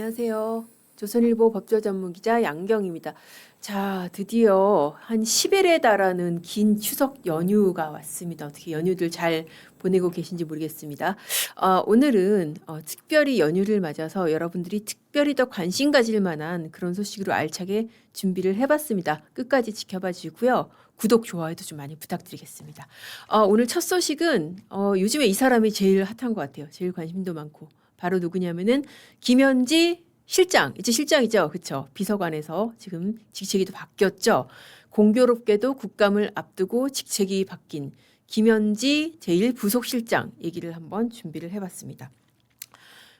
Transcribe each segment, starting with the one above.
안녕하세요. 조선일보 법조 전문 기자 양경입니다. 자, 드디어 한 10일에 달하는 긴 추석 연휴가 왔습니다. 어떻게 연휴들 잘 보내고 계신지 모르겠습니다. 오늘은 특별히 연휴를 맞아서 여러분들이 특별히 더 관심 가질 만한 그런 소식으로 알차게 준비를 해봤습니다. 끝까지 지켜봐 주시고요. 구독, 좋아요도 좀 많이 부탁드리겠습니다. 오늘 첫 소식은 요즘에 이 사람이 제일 핫한 것 같아요. 제일 관심도 많고. 바로 누구냐면은 김현지 실장, 이제 실장이죠. 그쵸? 비서관에서 지금 직책이 또 바뀌었죠. 공교롭게도 국감을 앞두고 직책이 바뀐 김현지 제1부속실장 얘기를 한번 준비를 해봤습니다.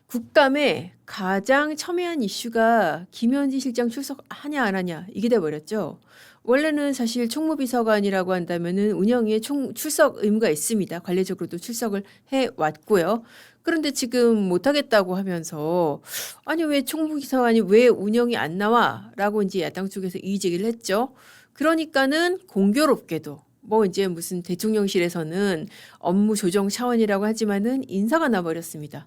국감에 가장 첨예한 이슈가 김현지 실장 출석하냐 안 하냐 이게 돼버렸죠. 원래는 사실 총무비서관이라고 한다면은 운영위에 출석 의무가 있습니다. 관례적으로도 출석을 해 왔고요. 그런데 지금 못하겠다고 하면서 아니 왜 총무비서관이 왜 운영이 안 나와?라고 이제 야당 쪽에서 이의 제기를 했죠. 그러니까는 공교롭게도 뭐 이제 무슨 대통령실에서는 업무 조정 차원이라고 하지만은 인사가 나버렸습니다.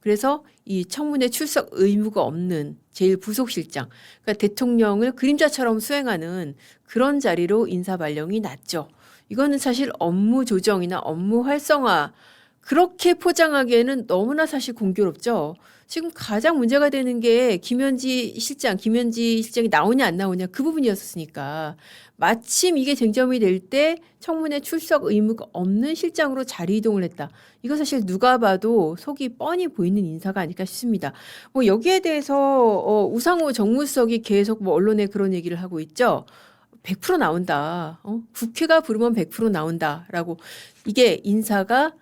그래서 이 청문회 출석 의무가 없는 제1부속실장, 그러니까 대통령을 그림자처럼 수행하는 그런 자리로 인사 발령이 났죠. 이거는 사실 업무 조정이나 업무 활성화 그렇게 포장하기에는 너무나 사실 공교롭죠. 지금 가장 문제가 되는 게 김현지 실장이 나오냐 안 나오냐 그 부분이었으니까 마침 이게 쟁점이 될 때 청문회 출석 의무가 없는 실장으로 자리 이동을 했다. 이거 사실 누가 봐도 속이 뻔히 보이는 인사가 아닐까 싶습니다. 뭐 여기에 대해서 우상호 정무수석이 계속 뭐 언론에 그런 얘기를 하고 있죠. 100% 나온다. 국회가 부르면 100% 나온다라고 이게 인사가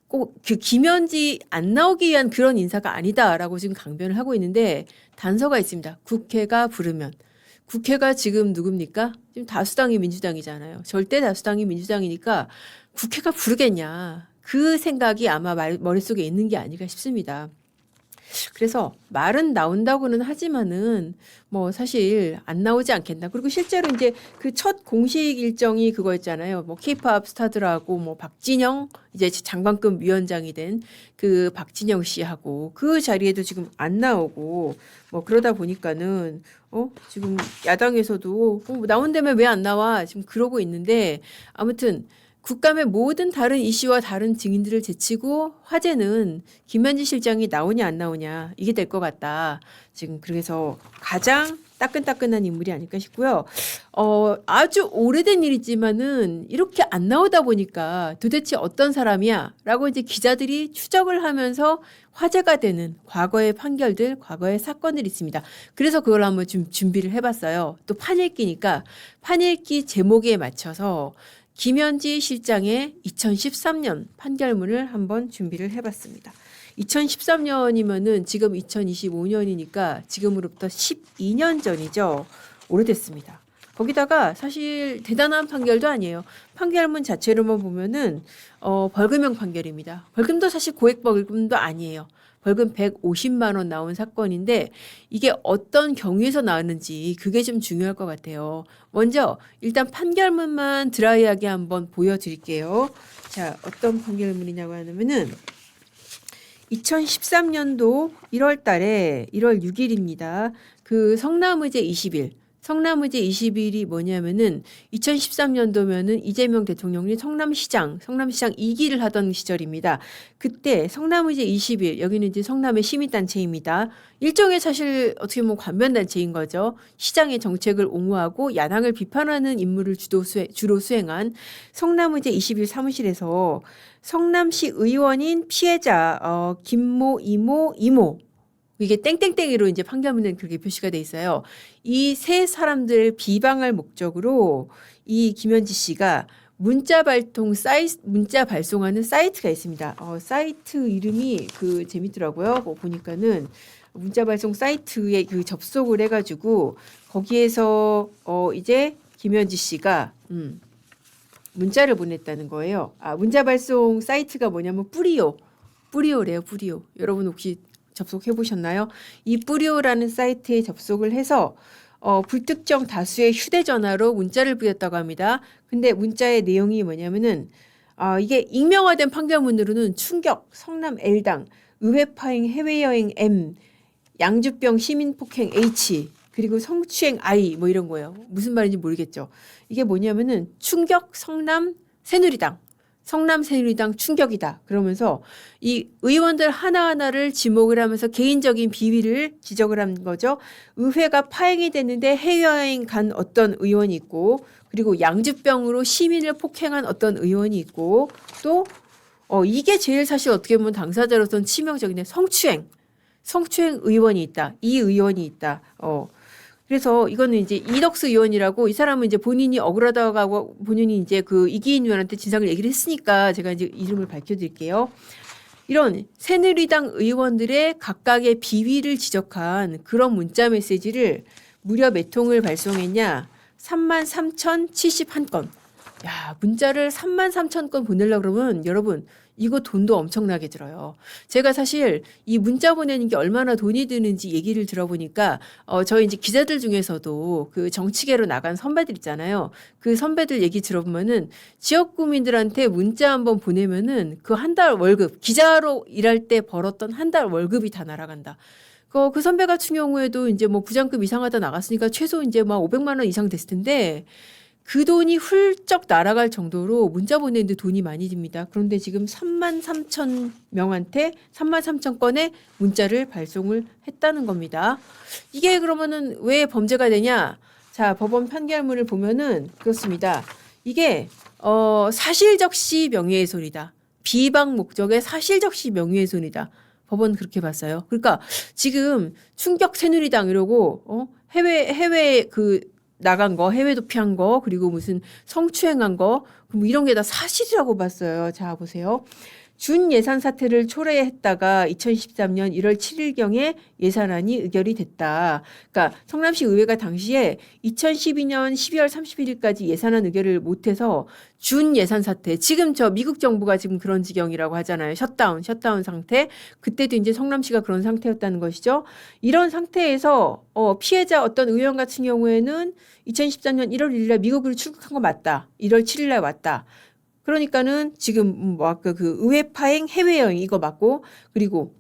꼭 그 김현지 안 나오기 위한 그런 인사가 아니다라고 지금 강변을 하고 있는데 단서가 있습니다. 국회가 부르면. 국회가 지금 누굽니까? 지금 다수당이 민주당이잖아요. 절대 다수당이 민주당이니까 국회가 부르겠냐. 그 생각이 아마 머릿속에 있는 게 아닐까 싶습니다. 그래서 말은 나온다고는 하지만은 뭐 사실 안 나오지 않겠나. 그리고 실제로 이제 그 첫 공식 일정이 그거였잖아요. 뭐 케이팝 스타들하고 뭐 박진영 이제 장관급 위원장이 된 그 박진영 씨하고 그 자리에도 지금 안 나오고 뭐 그러다 보니까는 지금 야당에서도 나온다면 왜 안 나와 지금 그러고 있는데 아무튼 국감의 모든 다른 이슈와 다른 증인들을 제치고 화제는 김현지 실장이 나오냐 안 나오냐 이게 될 것 같다. 지금 그래서 가장 따끈따끈한 인물이 아닐까 싶고요. 아주 오래된 일이지만은 이렇게 안 나오다 보니까 도대체 어떤 사람이야? 라고 이제 기자들이 추적을 하면서 화제가 되는 과거의 판결들, 과거의 사건들이 있습니다. 그래서 그걸 한번 좀 준비를 해봤어요. 또 판읽기니까 판읽기 제목에 맞춰서 김현지 실장의 2013년 판결문을 한번 준비를 해봤습니다. 2013년이면은 지금 2025년이니까 지금으로부터 12년 전이죠. 오래됐습니다. 거기다가 사실 대단한 판결도 아니에요. 판결문 자체로만 보면은 벌금형 판결입니다. 벌금도 사실 고액 벌금도 아니에요. 벌금 150만 원 나온 사건인데 이게 어떤 경위에서 나왔는지 그게 좀 중요할 것 같아요. 먼저 일단 판결문만 드라이하게 한번 보여드릴게요. 자, 어떤 판결문이냐고 하면은 2013년도 1월 달에 1월 6일입니다. 그 성남의제 20일. 성남의제 20일이 뭐냐면은 2013년도면은 이재명 대통령이 성남시장 2기를 하던 시절입니다. 그때 성남의제 20일 여기는 이제 성남의 시민단체입니다. 일종의 사실 어떻게 보면 관변단체인 거죠. 시장의 정책을 옹호하고 야당을 비판하는 임무를 주로 수행한 성남의제 20일 사무실에서 성남시 의원인 피해자 김모, 이모 이게 땡땡땡이로 이제 판결문에 그렇게 표시가 돼 있어요. 이 세 사람들을 비방할 목적으로 이 김현지 씨가 문자 발송하는 사이트가 있습니다. 사이트 이름이 그 재밌더라고요. 뭐 보니까는 문자 발송 사이트에 그 접속을 해가지고 거기에서 이제 김현지 씨가 문자를 보냈다는 거예요. 문자 발송 사이트가 뭐냐면 뿌리오래요. 뿌리오. 여러분 혹시 접속해 보셨나요? 이 뿌리오라는 사이트에 접속을 해서 불특정 다수의 휴대전화로 문자를 보냈다고 합니다. 근데 문자의 내용이 뭐냐면은 이게 익명화된 판결문으로는 충격, 성남 L당, 의회 파행 해외여행 M 양주병 시민폭행 H 그리고 성추행 I 뭐 이런 거예요. 무슨 말인지 모르겠죠. 이게 뭐냐면은 충격 성남 새누리당. 성남 새누리당 충격이다. 그러면서 이 의원들 하나하나를 지목을 하면서 개인적인 비위를 지적을 한 거죠. 의회가 파행이 됐는데 해외여행 간 어떤 의원이 있고 그리고 양주병으로 시민을 폭행한 어떤 의원이 있고 또 이게 제일 사실 어떻게 보면 당사자로서는 치명적인데 성추행 의원이 있다. 이 의원이 있다. 그래서 이거는 이제 이덕수 의원이라고 이 사람은 이제 본인이 억울하다고 하고 본인이 이제 그 이기인 의원한테 진상을 얘기를 했으니까 제가 이제 이름을 밝혀드릴게요. 이런 새누리당 의원들의 각각의 비위를 지적한 그런 문자 메시지를 무려 몇 통을 발송했냐? 33,071건. 야, 문자를 33,000건 보내려고 그러면 여러분 이거 돈도 엄청나게 들어요. 제가 사실 이 문자 보내는 게 얼마나 돈이 드는지 얘기를 들어보니까 저희 이제 기자들 중에서도 그 정치계로 나간 선배들 있잖아요. 그 선배들 얘기 들어보면은 지역 구민들한테 문자 한번 보내면은 그 한 달 월급 기자로 일할 때 벌었던 한 달 월급이 다 날아간다. 그 선배 같은 경우에도 이제 뭐 부장급 이상하다 나갔으니까 최소 이제 막 500만 원 이상 됐을 텐데 그 돈이 훌쩍 날아갈 정도로 문자 보내는데 돈이 많이 듭니다. 그런데 지금 33,000명한테 33,000건의 문자를 발송을 했다는 겁니다. 이게 그러면은 왜 범죄가 되냐? 자, 법원 판결문을 보면은 그렇습니다. 이게 사실적시 명예훼손이다. 비방 목적의 사실적시 명예훼손이다. 법원 그렇게 봤어요. 그러니까 지금 충격 새누리당 이러고 해외 그 나간 거, 해외 도피한 거, 그리고 무슨 성추행한 거, 뭐 이런 게 다 사실이라고 봤어요. 자, 보세요. 준 예산 사태를 초래했다가 2013년 1월 7일경에 예산안이 의결이 됐다. 그러니까 성남시 의회가 당시에 2012년 12월 31일까지 예산안 의결을 못해서 준 예산 사태. 지금 저 미국 정부가 지금 그런 지경이라고 하잖아요. 셧다운 상태. 그때도 이제 성남시가 그런 상태였다는 것이죠. 이런 상태에서 피해자 어떤 의원 같은 경우에는 2013년 1월 1일날 미국으로 출국한 거 맞다. 1월 7일날 왔다. 그러니까는 지금 뭐 아까 그 의회 파행 해외여행 이거 맞고 그리고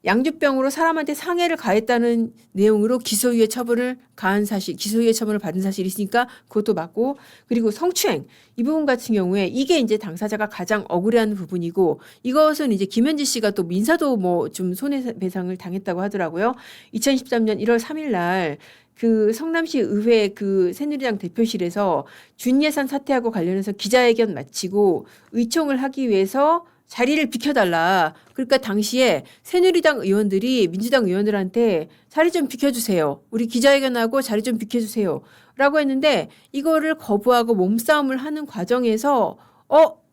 양주병으로 사람한테 상해를 가했다는 내용으로 기소유예 처분을 가한 사실, 기소유예 처분을 받은 사실이 있으니까 그것도 맞고 그리고 성추행 이 부분 같은 경우에 이게 이제 당사자가 가장 억울해하는 부분이고 이것은 이제 김현지 씨가 또 민사도 뭐 좀 손해배상을 당했다고 하더라고요. 2013년 1월 3일 날 그 성남시 의회 그 새누리당 대표실에서 준예산 사태하고 관련해서 기자회견 마치고 의총을 하기 위해서 자리를 비켜달라. 그러니까 당시에 새누리당 의원들이 민주당 의원들한테 자리 좀 비켜주세요. 우리 기자회견하고 자리 좀 비켜주세요. 라고 했는데 이거를 거부하고 몸싸움을 하는 과정에서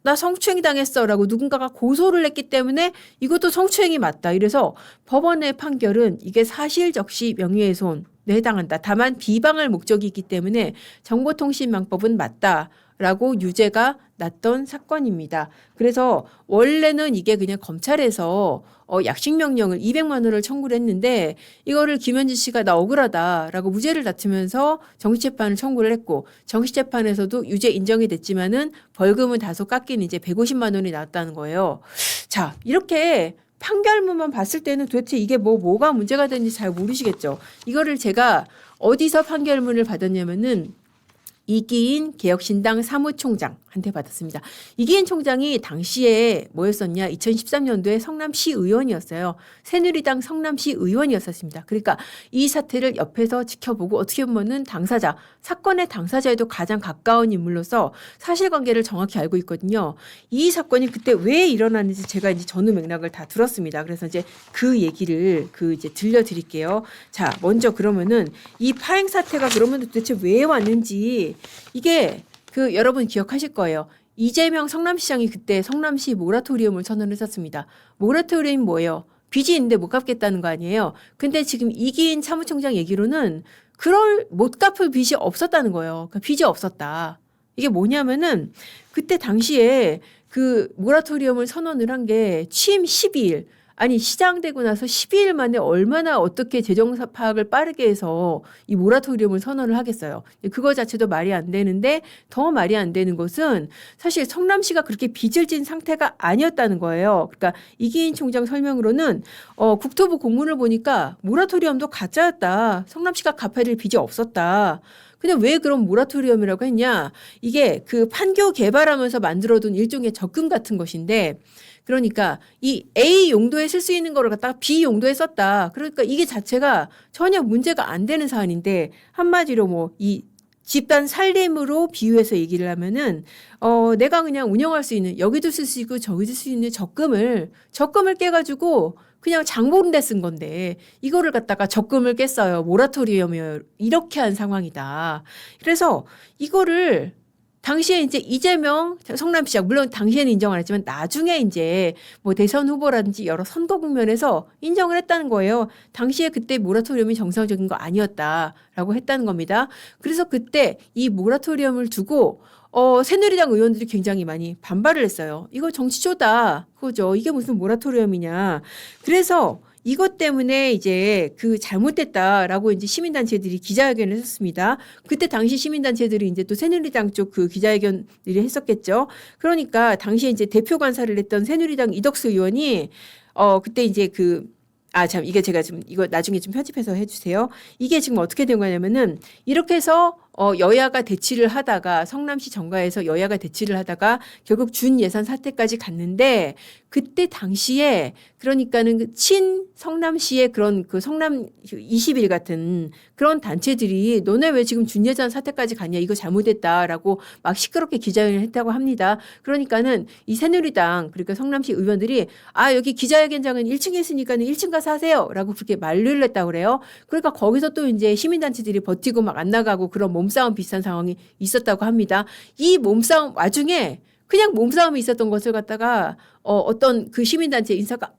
나 성추행 당했어 라고 누군가가 고소를 했기 때문에 이것도 성추행이 맞다. 이래서 법원의 판결은 이게 사실적시 명예훼손 해당한다. 다만 비방할 목적이 있기 때문에 정보통신망법은 맞다라고 유죄가 났던 사건입니다. 그래서 원래는 이게 그냥 검찰에서 약식명령을 200만 원을 청구를 했는데 이거를 김현지 씨가 나 억울하다라고 무죄를 다투면서 정시재판을 청구를 했고 정시재판에서도 유죄 인정이 됐지만은 벌금은 다소 깎인 이제 150만 원이 나왔다는 거예요. 자, 이렇게 판결문만 봤을 때는 도대체 이게 뭐가 문제가 되는지 잘 모르시겠죠. 이거를 제가 어디서 판결문을 받았냐면은 이기인 개혁신당 사무총장한테 받았습니다. 이기인 총장이 당시에 뭐였었냐? 2013년도에 성남시 의원이었어요. 새누리당 성남시 의원이었었습니다. 그러니까 이 사태를 옆에서 지켜보고 어떻게 보면은 당사자, 사건의 당사자에도 가장 가까운 인물로서 사실관계를 정확히 알고 있거든요. 이 사건이 그때 왜 일어났는지 제가 이제 전후 맥락을 다 들었습니다. 그래서 이제 그 얘기를 이제 들려드릴게요. 자, 먼저 그러면은 이 파행 사태가 그러면 도대체 왜 왔는지 이게 여러분 기억하실 거예요. 이재명 성남시장이 그때 성남시 모라토리움을 선언했었습니다. 모라토리움이 뭐예요? 빚이 있는데 못 갚겠다는 거 아니에요. 근데 지금 이기인 사무총장 얘기로는 못 갚을 빚이 없었다는 거예요. 그러니까 빚이 없었다. 이게 뭐냐면은 그때 당시에 그 모라토리움을 선언을 한 게 취임 12일 아니 시장되고 나서 12일 만에 얼마나 어떻게 재정 파악을 빠르게 해서 이 모라토리움을 선언을 하겠어요. 그거 자체도 말이 안 되는데 더 말이 안 되는 것은 사실 성남시가 그렇게 빚을 진 상태가 아니었다는 거예요. 그러니까 이기인 총장 설명으로는 국토부 공문을 보니까 모라토리움도 가짜였다. 성남시가 갚아야 될 빚이 없었다. 근데 왜 그런 모라토리움이라고 했냐? 이게 그 판교 개발하면서 만들어둔 일종의 적금 같은 것인데 그러니까 이 A 용도에 쓸 수 있는 거를 갖다가 B 용도에 썼다. 그러니까 이게 자체가 전혀 문제가 안 되는 사안인데 한마디로 뭐 이 집단 살림으로 비유해서 얘기를 하면은 내가 그냥 운영할 수 있는 여기도 쓸 수 있고 저기도 쓸 수 있는 적금을 깨가지고 그냥 장 보는 데 쓴 건데 이거를 갖다가 적금을 깼어요. 모라토리엄이에요. 이렇게 한 상황이다. 그래서 이거를 당시에 이제 이재명 성남시장 물론 당시에는 인정 안 했지만 나중에 이제 뭐 대선 후보라든지 여러 선거 국면에서 인정을 했다는 거예요. 당시에 그때 모라토리엄이 정상적인 거 아니었다라고 했다는 겁니다. 그래서 그때 이 모라토리엄을 두고 새누리당 의원들이 굉장히 많이 반발을 했어요. 이거 정치쇼다. 그거죠. 이게 무슨 모라토리엄이냐. 그래서 이것 때문에 이제 그 잘못됐다라고 이제 시민단체들이 기자회견을 했었습니다. 그때 당시 시민단체들이 이제 또 새누리당 쪽 그 기자회견을 했었겠죠. 그러니까 당시에 이제 대표 간사를 했던 새누리당 이덕수 의원이 그때 이제 이게 제가 지금 이거 나중에 좀 편집해서 해주세요. 이게 지금 어떻게 된 거냐면은 이렇게 해서 여야가 대치를 하다가 성남시 정가에서 여야가 대치를 하다가 결국 준 예산 사태까지 갔는데 그때 당시에 그러니까는 친 성남시의 그런 그 성남 20일 같은 그런 단체들이 너네 왜 지금 준 예산 사태까지 갔냐 이거 잘못했다라고 막 시끄럽게 기자회견을 했다고 합니다. 그러니까는 이 새누리당 그러니까 성남시 의원들이 여기 기자회견장은 1층에 있으니까는 1층 가서 하세요라고 그렇게 만류를 했다고 그래요. 그러니까 거기서 또 이제 시민단체들이 버티고 막 안 나가고 그런 몸싸움 비슷한 상황이 있었다고 합니다. 이 몸싸움 와중에 그냥 몸싸움이 있었던 것을 갖다가 어떤 그 시민단체 인사가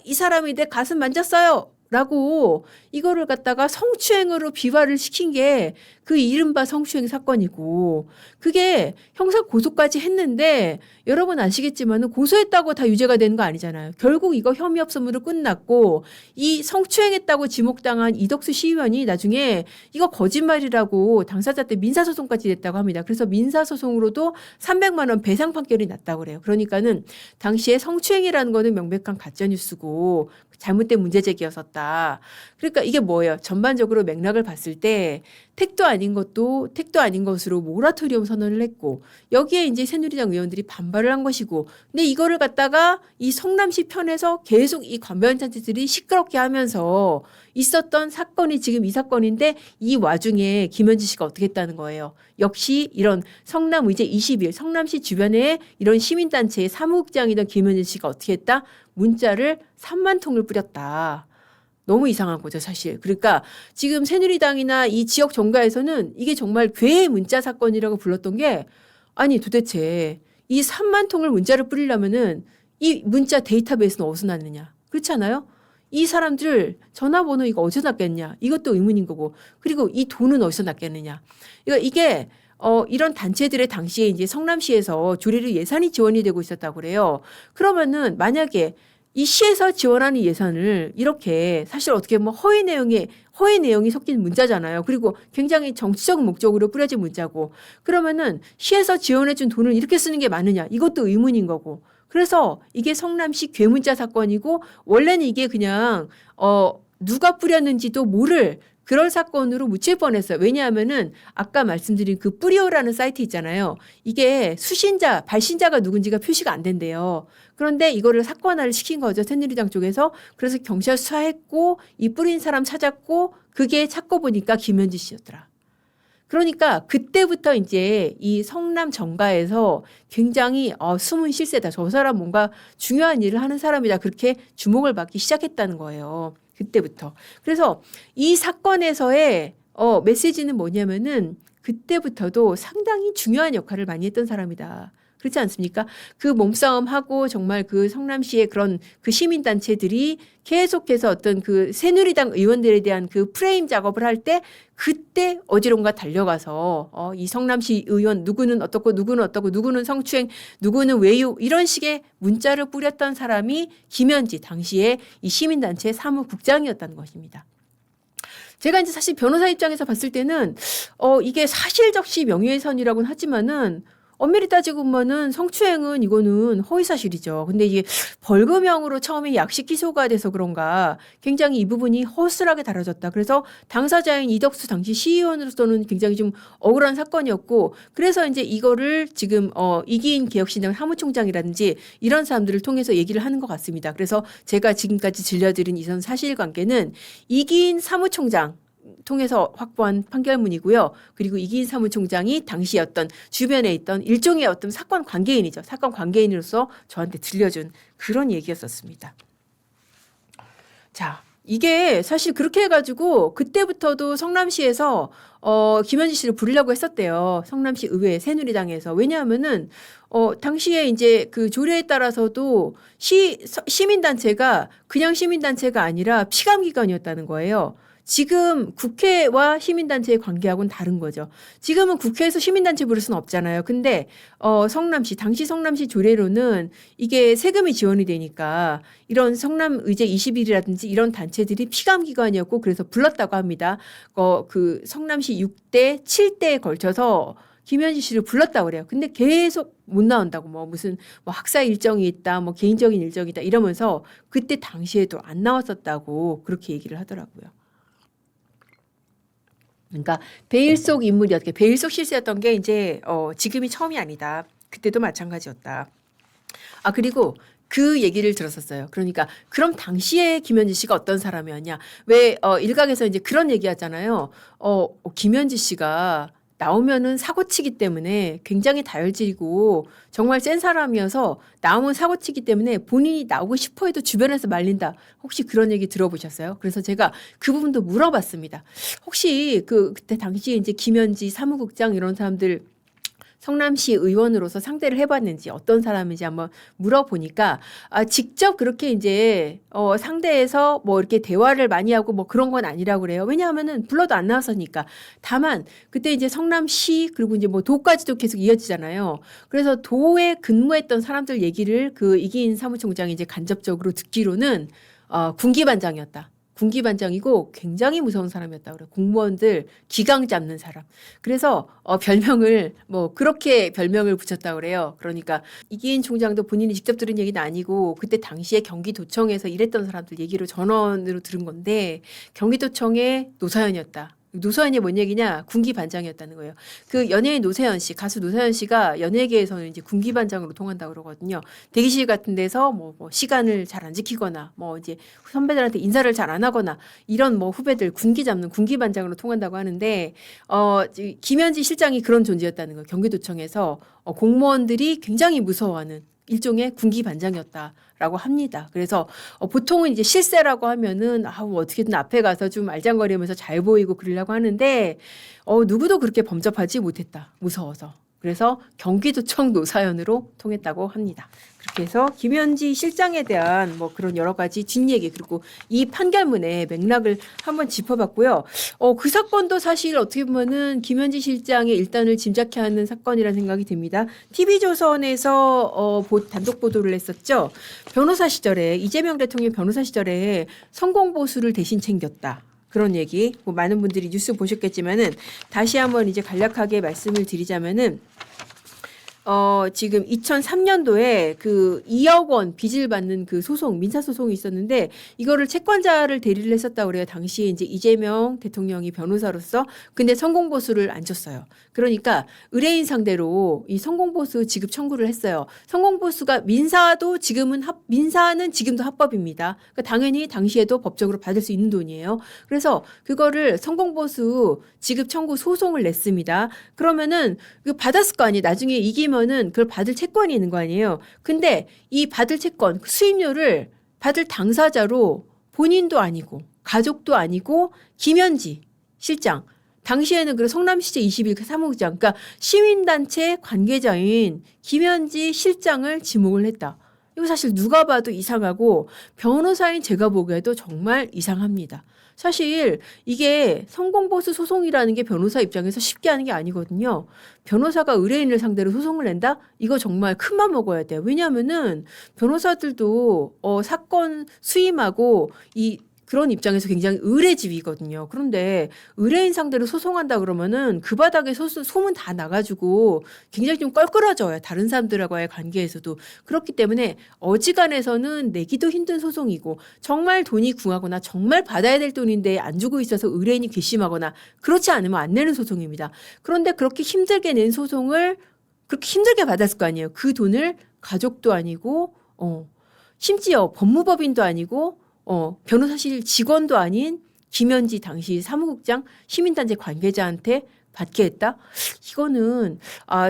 이 사람이 내 가슴 만졌어요. 라고 이거를 갖다가 성추행으로 비화를 시킨 게 그 이른바 성추행 사건이고 그게 형사 고소까지 했는데 여러분 아시겠지만 고소했다고 다 유죄가 되는 거 아니잖아요. 결국 이거 혐의 없음으로 끝났고 이 성추행했다고 지목당한 이덕수 시의원이 나중에 이거 거짓말이라고 당사자 때 민사소송까지 냈다고 합니다. 그래서 민사소송으로도 300만 원 배상 판결이 났다고 그래요. 그러니까는 당시에 성추행이라는 거는 명백한 가짜뉴스고 잘못된 문제 제기였었다. 그러니까 이게 뭐예요? 전반적으로 맥락을 봤을 때 택도 아닌 것으로 모라토리엄 선언을 했고 여기에 이제 새누리당 의원들이 반발을 한 것이고 근데 이거를 갖다가 이 성남시 편에서 계속 이 관변단체들이 시끄럽게 하면서 있었던 사건이 지금 이 사건인데 이 와중에 김현지 씨가 어떻게 했다는 거예요. 역시 이런 성남의제 20일 성남시 주변에 이런 시민단체의 사무국장이던 김현지 씨가 어떻게 했다? 문자를 3만 통을 뿌렸다. 너무 이상한 거죠, 사실. 그러니까 지금 새누리당이나 이 지역 정가에서는 이게 정말 괴의 문자 사건이라고 불렀던 게 아니 도대체 이 3만 통을 문자를 뿌리려면은 이 문자 데이터베이스는 어디서 났느냐. 그렇지 않아요? 이 사람들 전화번호 이거 어디서 났겠냐. 이것도 의문인 거고. 그리고 이 돈은 어디서 났겠느냐. 그러니까 이게 이런 단체들의 당시에 이제 성남시에서 조리로 예산이 지원이 되고 있었다고 그래요. 그러면은 만약에 이 시에서 지원하는 예산을 이렇게 사실 어떻게 보면 허위 내용이 섞인 문자잖아요. 그리고 굉장히 정치적 목적으로 뿌려진 문자고 그러면은 시에서 지원해준 돈을 이렇게 쓰는 게 맞느냐 이것도 의문인 거고 그래서 이게 성남시 괴문자 사건이고 원래는 이게 그냥 누가 뿌렸는지도 모를 그럴 사건으로 묻힐 뻔했어요. 왜냐하면은 아까 말씀드린 그 뿌리오라는 사이트 있잖아요. 이게 수신자, 발신자가 누군지가 표시가 안 된대요. 그런데 이거를 사건화를 시킨 거죠. 새누리당 쪽에서. 그래서 경찰 수사했고 이 뿌린 사람 찾았고 그게 찾고 보니까 김현지 씨였더라. 그러니까 그때부터 이제 이 성남 정가에서 굉장히 숨은 실세다. 저 사람 뭔가 중요한 일을 하는 사람이다. 그렇게 주목을 받기 시작했다는 거예요. 그때부터. 그래서 이 사건에서의 메시지는 뭐냐면은 그때부터도 상당히 중요한 역할을 많이 했던 사람이다. 그렇지 않습니까? 그 몸싸움하고 정말 그 성남시의 그런 그 시민단체들이 계속해서 어떤 그 새누리당 의원들에 대한 그 프레임 작업을 할 때 그때 어디론가 달려가서 이 성남시 의원 누구는 어떻고 누구는 어떻고 누구는 성추행 누구는 외유 이런 식의 문자를 뿌렸던 사람이 김현지 당시에 이 시민단체 사무국장이었다는 것입니다. 제가 이제 사실 변호사 입장에서 봤을 때는 이게 사실적시 명예훼손이라고는 하지만은 엄밀히 따지고 보면은 성추행은 이거는 허위사실이죠. 근데 이게 벌금형으로 처음에 약식 기소가 돼서 그런가 굉장히 이 부분이 허술하게 다뤄졌다. 그래서 당사자인 이덕수 당시 시의원으로서는 굉장히 좀 억울한 사건이었고 그래서 이제 이거를 지금 이기인 개혁신당 사무총장이라든지 이런 사람들을 통해서 얘기를 하는 것 같습니다. 그래서 제가 지금까지 들려드린 이런 사실관계는 이기인 사무총장 통해서 확보한 판결문이고요. 그리고 이기인 사무총장이 당시 어떤 주변에 있던 일종의 어떤 사건 관계인이죠. 사건 관계인으로서 저한테 들려준 그런 얘기였었습니다. 자, 이게 사실 그렇게 해가지고 그때부터도 성남시에서 김현지 씨를 부르려고 했었대요. 성남시 의회 새누리당에서. 왜냐하면은 당시에 이제 그 조례에 따라서도 시민단체가 그냥 시민단체가 아니라 피감기관이었다는 거예요. 지금 국회와 시민단체의 관계하고는 다른 거죠. 지금은 국회에서 시민단체 부를 수는 없잖아요. 근데 성남시 당시 성남시 조례로는 이게 세금이 지원이 되니까 이런 성남의제 21이라든지 이런 단체들이 피감기관이었고 그래서 불렀다고 합니다. 그 성남시 6대 7대에 걸쳐서 김현지 씨를 불렀다고 그래요. 근데 계속 못 나온다고 무슨 학사 일정이 있다, 개인적인 일정이 있다 이러면서 그때 당시에도 안 나왔었다고 그렇게 얘기를 하더라고요. 그러니까 베일 속 인물이었게 베일 속 실세였던 게 이제 지금이 처음이 아니다. 그때도 마찬가지였다. 아 그리고 그 얘기를 들었었어요. 그러니까 그럼 당시에 김현지 씨가 어떤 사람이었냐? 왜 일각에서 이제 그런 얘기하잖아요. 김현지 씨가 나오면은 사고치기 때문에 굉장히 다혈질이고 정말 센 사람이어서 나오면 사고치기 때문에 본인이 나오고 싶어 해도 주변에서 말린다. 혹시 그런 얘기 들어보셨어요? 그래서 제가 그 부분도 물어봤습니다. 혹시 그때 당시에 이제 김현지 사무국장 이런 사람들 성남시 의원으로서 상대를 해봤는지 어떤 사람인지 한번 물어보니까 직접 그렇게 이제 상대에서 이렇게 대화를 많이 하고 그런 건 아니라고 그래요. 왜냐하면은 불러도 안 나왔으니까. 다만 그때 이제 성남시 그리고 이제 도까지도 계속 이어지잖아요. 그래서 도에 근무했던 사람들 얘기를 그 이기인 사무총장이 이제 간접적으로 듣기로는 군기반장이었다. 군기반장이고 굉장히 무서운 사람이었다고 그래요. 공무원들 기강 잡는 사람. 그래서 별명을 그렇게 별명을 붙였다고 그래요. 그러니까 이기인 총장도 본인이 직접 들은 얘기는 아니고 그때 당시에 경기도청에서 일했던 사람들 얘기로 전원으로 들은 건데 경기도청의 노사연이었다. 노사연이 뭔 얘기냐? 군기반장이었다는 거예요. 그 연예인 노세현 씨, 가수 노세현 씨가 연예계에서는 이제 군기반장으로 통한다고 그러거든요. 대기실 같은 데서 시간을 잘 안 지키거나 이제 선배들한테 인사를 잘 안 하거나 이런 후배들 군기 잡는 군기반장으로 통한다고 하는데 김현지 실장이 그런 존재였다는 거예요. 경기도청에서 공무원들이 굉장히 무서워하는 일종의 군기반장이었다라고 합니다. 그래서 보통은 이제 실세라고 하면은 어떻게든 앞에 가서 좀 알장거리면서 잘 보이고 그러려고 하는데 누구도 그렇게 범접하지 못했다. 무서워서. 그래서 경기도청 노사연으로 통했다고 합니다. 그렇게 해서 김현지 실장에 대한 그런 여러 가지 뒷얘기 그리고 이 판결문의 맥락을 한번 짚어봤고요. 그 사건도 사실 어떻게 보면은 김현지 실장의 일단을 짐작케 하는 사건이라는 생각이 듭니다. TV조선에서 단독 보도를 했었죠. 변호사 시절에 이재명 대통령 변호사 시절에 성공보수를 대신 챙겼다. 그런 얘기 많은 분들이 뉴스 보셨겠지만은 다시 한번 이제 간략하게 말씀을 드리자면은 지금 2003년도에 그 2억 원 빚을 받는 그 소송, 민사소송이 있었는데 이거를 채권자를 대리를 했었다고 그래요. 당시에 이제 이재명 대통령이 변호사로서 근데 성공보수를 안 줬어요. 그러니까 의뢰인 상대로 이 성공보수 지급 청구를 했어요. 성공보수가 민사는 지금도 합법입니다. 그러니까 당연히 당시에도 법적으로 받을 수 있는 돈이에요. 그래서 그거를 성공보수 지급 청구 소송을 냈습니다. 그러면은 그 받았을 거 아니에요. 나중에 이기면은 그걸 받을 채권이 있는 거 아니에요. 근데 이 받을 채권 수임료를 받을 당사자로 본인도 아니고 가족도 아니고 김현지 실장 당시에는 그 성남시제 21개 사무국장, 그러니까 시민단체 관계자인 김현지 실장을 지목을 했다. 이거 사실 누가 봐도 이상하고 변호사인 제가 보기에도 정말 이상합니다. 사실 이게 성공보수 소송이라는 게 변호사 입장에서 쉽게 하는 게 아니거든요. 변호사가 의뢰인을 상대로 소송을 낸다? 이거 정말 큰맘 먹어야 돼요. 왜냐하면은 변호사들도 사건 수임하고 그런 입장에서 굉장히 의뢰지위거든요. 그런데 의뢰인 상대로 소송한다 그러면은 그 바닥에 소문 다 나가지고 굉장히 좀 껄끄러져요. 다른 사람들과의 관계에서도. 그렇기 때문에 어지간해서는 내기도 힘든 소송이고 정말 돈이 궁하거나 정말 받아야 될 돈인데 안 주고 있어서 의뢰인이 괘씸하거나 그렇지 않으면 안 내는 소송입니다. 그런데 그렇게 힘들게 낸 소송을 그렇게 힘들게 받았을 거 아니에요. 그 돈을 가족도 아니고 심지어 법무법인도 아니고 변호사실 직원도 아닌 김현지 당시 사무국장 시민단체 관계자한테 받게 했다? 이거는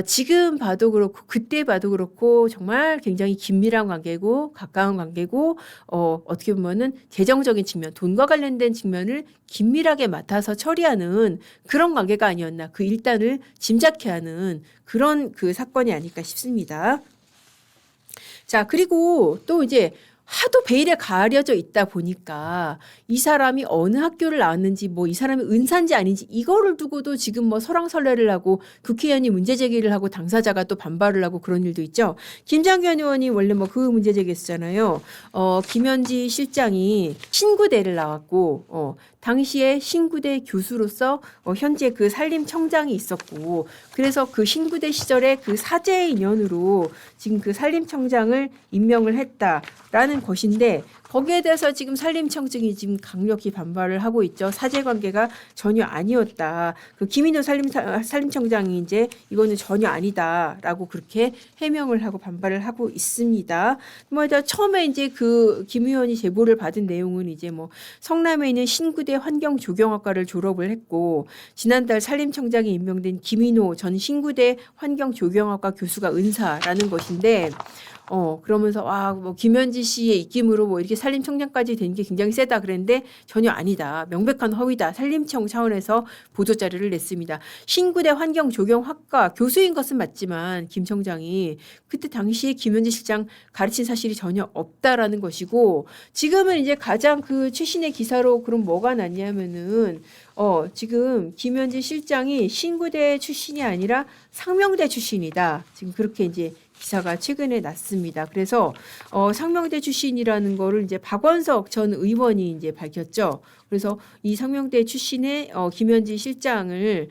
지금 봐도 그렇고 그때 봐도 그렇고 정말 굉장히 긴밀한 관계고 가까운 관계고 어떻게 보면은 재정적인 측면, 돈과 관련된 측면을 긴밀하게 맡아서 처리하는 그런 관계가 아니었나. 그 일단을 짐작케 하는 그런 그 사건이 아닐까 싶습니다. 자, 그리고 또 이제 하도 베일에 가려져 있다 보니까 이 사람이 어느 학교를 나왔는지 뭐 이 사람이 은사인지 아닌지 이거를 두고도 지금 뭐 설왕설래를 하고 국회의원이 문제 제기를 하고 당사자가 또 반발을 하고 그런 일도 있죠. 김장현 의원이 원래 뭐 그 문제 제기했잖아요. 김현지 실장이 신구대를 나왔고 당시에 신구대 교수로서 현재 그 산림청장이 있었고 그래서 그 신구대 시절에 그 사제 인연으로 지금 그 산림청장을 임명을 했다라는 것인데 거기에 대해서 지금 산림청장이 지금 강력히 반발을 하고 있죠. 사제 관계가 전혀 아니었다. 그 김인호 산림청장이 이제 이거는 전혀 아니다라고 그렇게 해명을 하고 반발을 하고 있습니다. 뭐 처음에 이제 그 김 의원이 제보를 받은 내용은 이제 뭐 성남에 있는 신구대 환경조경학과를 졸업을 했고 지난달 산림청장에 임명된 김인호 전 신구대 환경조경학과 교수가 은사라는 것인데 그러면서 뭐 김현지 씨의 입김으로 뭐 이렇게 산림청장까지 된 게 굉장히 세다 그랬는데 전혀 아니다. 명백한 허위다. 산림청 차원에서 보도 자료를 냈습니다. 신구대 환경조경학과 교수인 것은 맞지만 김 청장이 그때 당시에 김현지 실장 가르친 사실이 전혀 없다라는 것이고 지금은 이제 가장 그 최신의 기사로 그럼 뭐가 났냐면은 지금 김현지 실장이 신구대 출신이 아니라 상명대 출신이다. 지금 그렇게 이제 기사가 최근에 났습니다. 그래서 상명대 출신이라는 거를 이제 박원석 전 의원이 이제 밝혔죠. 그래서 이 상명대 출신의 김현지 실장을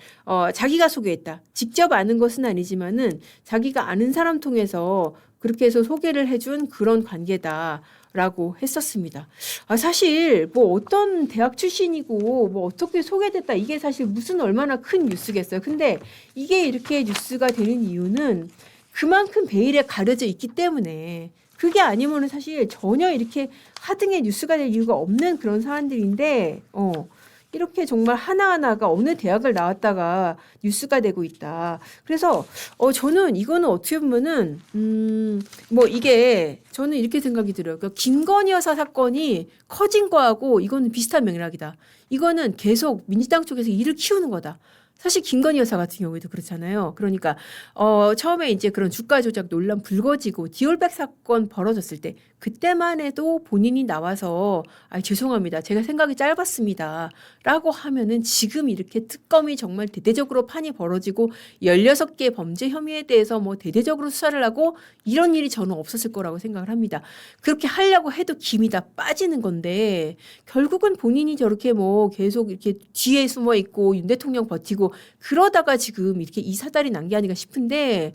자기가 소개했다. 직접 아는 것은 아니지만은 자기가 아는 사람 통해서 그렇게 해서 소개를 해준 그런 관계다라고 했었습니다. 사실 뭐 어떤 대학 출신이고 뭐 어떻게 소개됐다 이게 사실 무슨 얼마나 큰 뉴스겠어요. 근데 이게 이렇게 뉴스가 되는 이유는 그만큼 베일에 가려져 있기 때문에 그게 아니면은 사실 전혀 이렇게 하등의 뉴스가 될 이유가 없는 그런 사안들인데 이렇게 정말 하나하나가 어느 대학을 나왔다가 뉴스가 되고 있다. 그래서 저는 이거는 어떻게 보면은 뭐 이게 저는 이렇게 생각이 들어요. 그러니까 김건희 여사 사건이 커진 거하고 이거는 비슷한 맥락이다. 이거는 계속 민주당 쪽에서 일을 키우는 거다. 사실 김건희 여사 같은 경우에도 그렇잖아요. 그러니까 처음에 이제 그런 주가 조작 논란 불거지고 디올백 사건 벌어졌을 때 그때만 해도 본인이 나와서 죄송합니다. 제가 생각이 짧았습니다. 라고 하면은 지금 이렇게 특검이 정말 대대적으로 판이 벌어지고 16개 범죄 혐의에 대해서 뭐 대대적으로 수사를 하고 이런 일이 저는 없었을 거라고 생각을 합니다. 그렇게 하려고 해도 김이 다 빠지는 건데 결국은 본인이 저렇게 뭐 계속 이렇게 뒤에 숨어 있고 윤 대통령 버티고 그러다가 지금 이렇게 이 사달이 난 게 아닌가 싶은데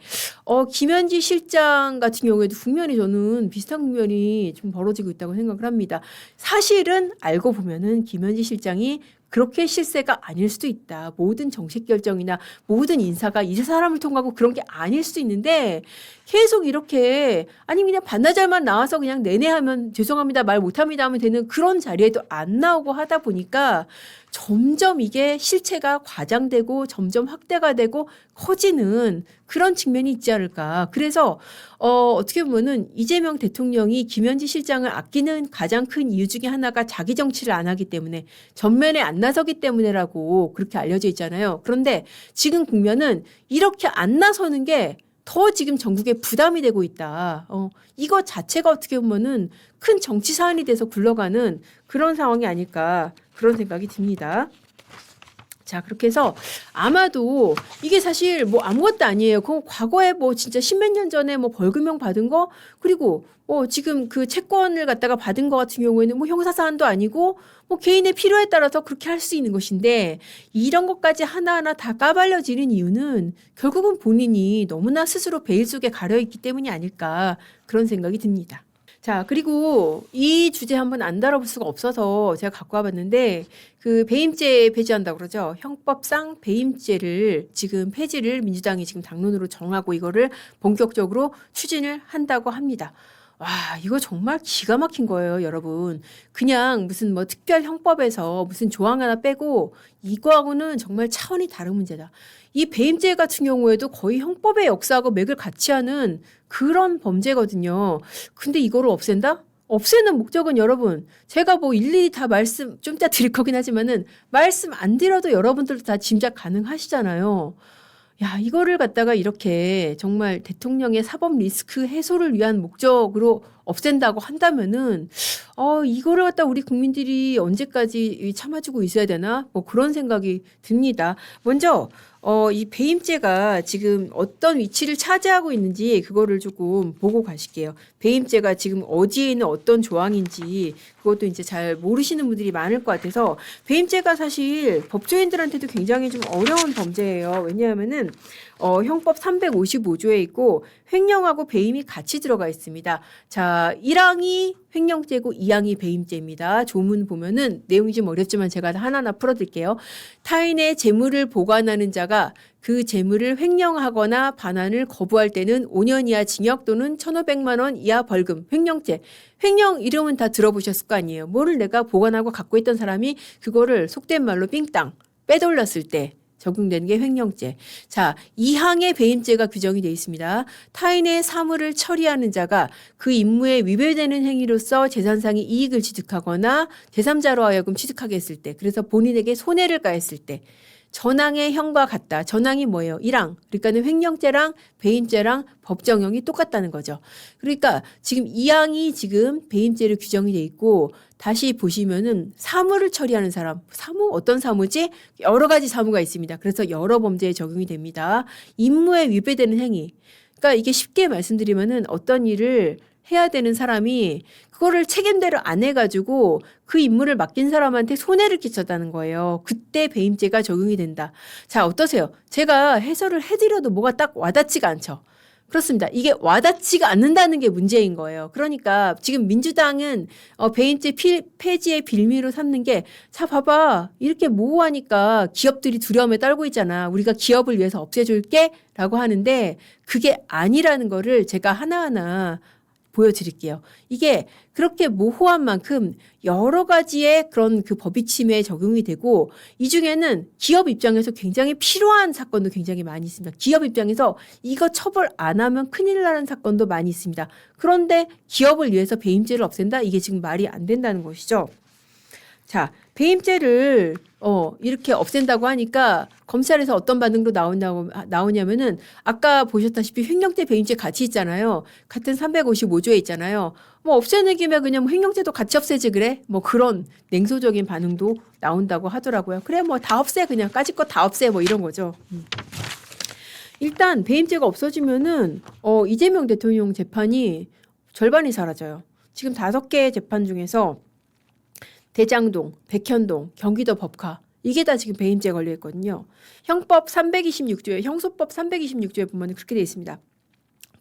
김현지 실장 같은 경우에도 국면이 저는 비슷한 국면이 좀 벌어지고 있다고 생각을 합니다. 사실은 알고 보면은 김현지 실장이 그렇게 실세가 아닐 수도 있다. 모든 정책 결정이나 모든 인사가 이 사람을 통하고 그런 게 아닐 수도 있는데 계속 이렇게 아니 그냥 반나절만 나와서 그냥 내내 하면 죄송합니다 말 못합니다 하면 되는 그런 자리에도 안 나오고 하다 보니까 점점 이게 실체가 과장되고 점점 확대가 되고 커지는 그런 측면이 있지 않을까. 그래서 어떻게 보면은 이재명 대통령이 김현지 실장을 아끼는 가장 큰 이유 중에 하나가 자기 정치를 안 하기 때문에, 전면에 안 나서기 때문에라고 그렇게 알려져 있잖아요. 그런데 지금 국면은 이렇게 안 나서는 게 더 지금 전국에 부담이 되고 있다. 이거 자체가 어떻게 보면은 큰 정치 사안이 돼서 굴러가는 그런 상황이 아닐까, 그런 생각이 듭니다. 자, 그렇게 해서 아마도 이게 사실 뭐 아무것도 아니에요. 그 과거에 뭐 진짜 십몇 년 전에 뭐 벌금형 받은 거, 그리고 지금 그 채권을 갖다가 받은 거 같은 경우에는 뭐 형사사안도 아니고 뭐 개인의 필요에 따라서 그렇게 할 수 있는 것인데, 이런 것까지 하나하나 다 까발려지는 이유는 결국은 본인이 너무나 스스로 베일 속에 가려있기 때문이 아닐까, 그런 생각이 듭니다. 자, 그리고 이 주제 한번 안 다뤄볼 수가 없어서 제가 갖고 와봤는데, 그 배임죄 폐지한다고 그러죠. 형법상 배임죄를 지금 폐지를 민주당이 지금 당론으로 정하고 이거를 본격적으로 추진을 한다고 합니다. 와, 이거 정말 기가 막힌 거예요, 여러분. 그냥 무슨 뭐 특별 형법에서 무슨 조항 하나 빼고 이거하고는 정말 차원이 다른 문제다. 이 배임죄 같은 경우에도 거의 형법의 역사하고 맥을 같이 하는 그런 범죄거든요. 근데 이거를 없앤다? 없애는 목적은 여러분, 제가 뭐 일일이 다 말씀 좀 이따 드릴 거긴 하지만은 말씀 안 드려도 여러분들도 다 짐작 가능하시잖아요. 야, 이거를 갖다가 이렇게 정말 대통령의 사법 리스크 해소를 위한 목적으로 없앤다고 한다면은, 이거를 갖다 우리 국민들이 언제까지 참아주고 있어야 되나? 뭐 그런 생각이 듭니다. 먼저, 이 배임죄가 지금 어떤 위치를 차지하고 있는지 그거를 조금 보고 가실게요. 배임죄가 지금 어디에 있는 어떤 조항인지 그것도 이제 잘 모르시는 분들이 많을 것 같아서, 배임죄가 사실 법조인들한테도 굉장히 좀 어려운 범죄예요. 왜냐하면은 형법 355조에 있고 횡령하고 배임이 같이 들어가 있습니다. 자, 1항이 횡령죄고 2항이 배임죄입니다. 조문 보면은 내용이 좀 어렵지만 제가 하나하나 풀어드릴게요. 타인의 재물을 보관하는 자가 그 재물을 횡령하거나 반환을 거부할 때는 5년 이하 징역 또는 1,500만 원 이하 벌금. 횡령죄. 횡령 이름은 다 들어보셨을 거 아니에요. 뭐를 내가 보관하고 갖고 있던 사람이 그거를 속된 말로 삥땅 빼돌렸을 때 적용되는 게 횡령죄. 자, 2항의 배임죄가 규정이 되어 있습니다. 타인의 사물을 처리하는 자가 그 임무에 위배되는 행위로서 재산상의 이익을 취득하거나 제3자로 하여금 취득하게 했을 때, 그래서 본인에게 손해를 가했을 때, 전항의 형과 같다. 전항이 뭐예요? 1항. 그러니까는 횡령죄랑 배임죄랑 법정형이 똑같다는 거죠. 그러니까 지금 2항이 지금 배임죄로 규정이 돼 있고, 다시 보시면은 사무를 처리하는 사람, 사무 어떤 사무지? 여러 가지 사무가 있습니다. 그래서 여러 범죄에 적용이 됩니다. 임무에 위배되는 행위. 그러니까 이게 쉽게 말씀드리면은 어떤 일을 해야 되는 사람이 그거를 책임대로 안 해가지고 그 임무를 맡긴 사람한테 손해를 끼쳤다는 거예요. 그때 배임죄가 적용이 된다. 자, 어떠세요? 제가 해설을 해드려도 뭐가 딱 와닿지가 않죠. 그렇습니다. 이게 와닿지가 않는다는 게 문제인 거예요. 그러니까 지금 민주당은 배임죄 폐지의 빌미로 삼는 게, 자, 봐봐. 이렇게 모호하니까 기업들이 두려움에 떨고 있잖아. 우리가 기업을 위해서 없애줄게 라고 하는데 그게 아니라는 거를 제가 하나하나 보여드릴게요. 이게 그렇게 모호한 만큼 여러 가지의 그런 그 법이 침해에 적용이 되고, 이 중에는 기업 입장에서 굉장히 필요한 사건도 굉장히 많이 있습니다. 기업 입장에서 이거 처벌 안 하면 큰일 나는 사건도 많이 있습니다. 그런데 기업을 위해서 배임죄를 없앤다? 이게 지금 말이 안 된다는 것이죠. 자, 배임죄를 이렇게 없앤다고 하니까 검찰에서 어떤 반응으로 나오냐면은, 아까 보셨다시피 횡령죄 배임죄 같이 있잖아요. 같은 355조에 있잖아요. 뭐 없애는 김에 그냥 뭐 횡령죄도 같이 없애지 그래? 뭐 그런 냉소적인 반응도 나온다고 하더라고요. 그래 뭐 다 없애, 그냥 까짓 거 다 없애, 뭐 이런 거죠. 일단 배임죄가 없어지면은 이재명 대통령 재판이 절반이 사라져요. 지금 5개의 재판 중에서 대장동, 백현동, 경기도 법카, 이게 다 지금 배임죄 걸려 있거든요. 형법 326조에, 형소법 326조에 보면 그렇게 돼 있습니다.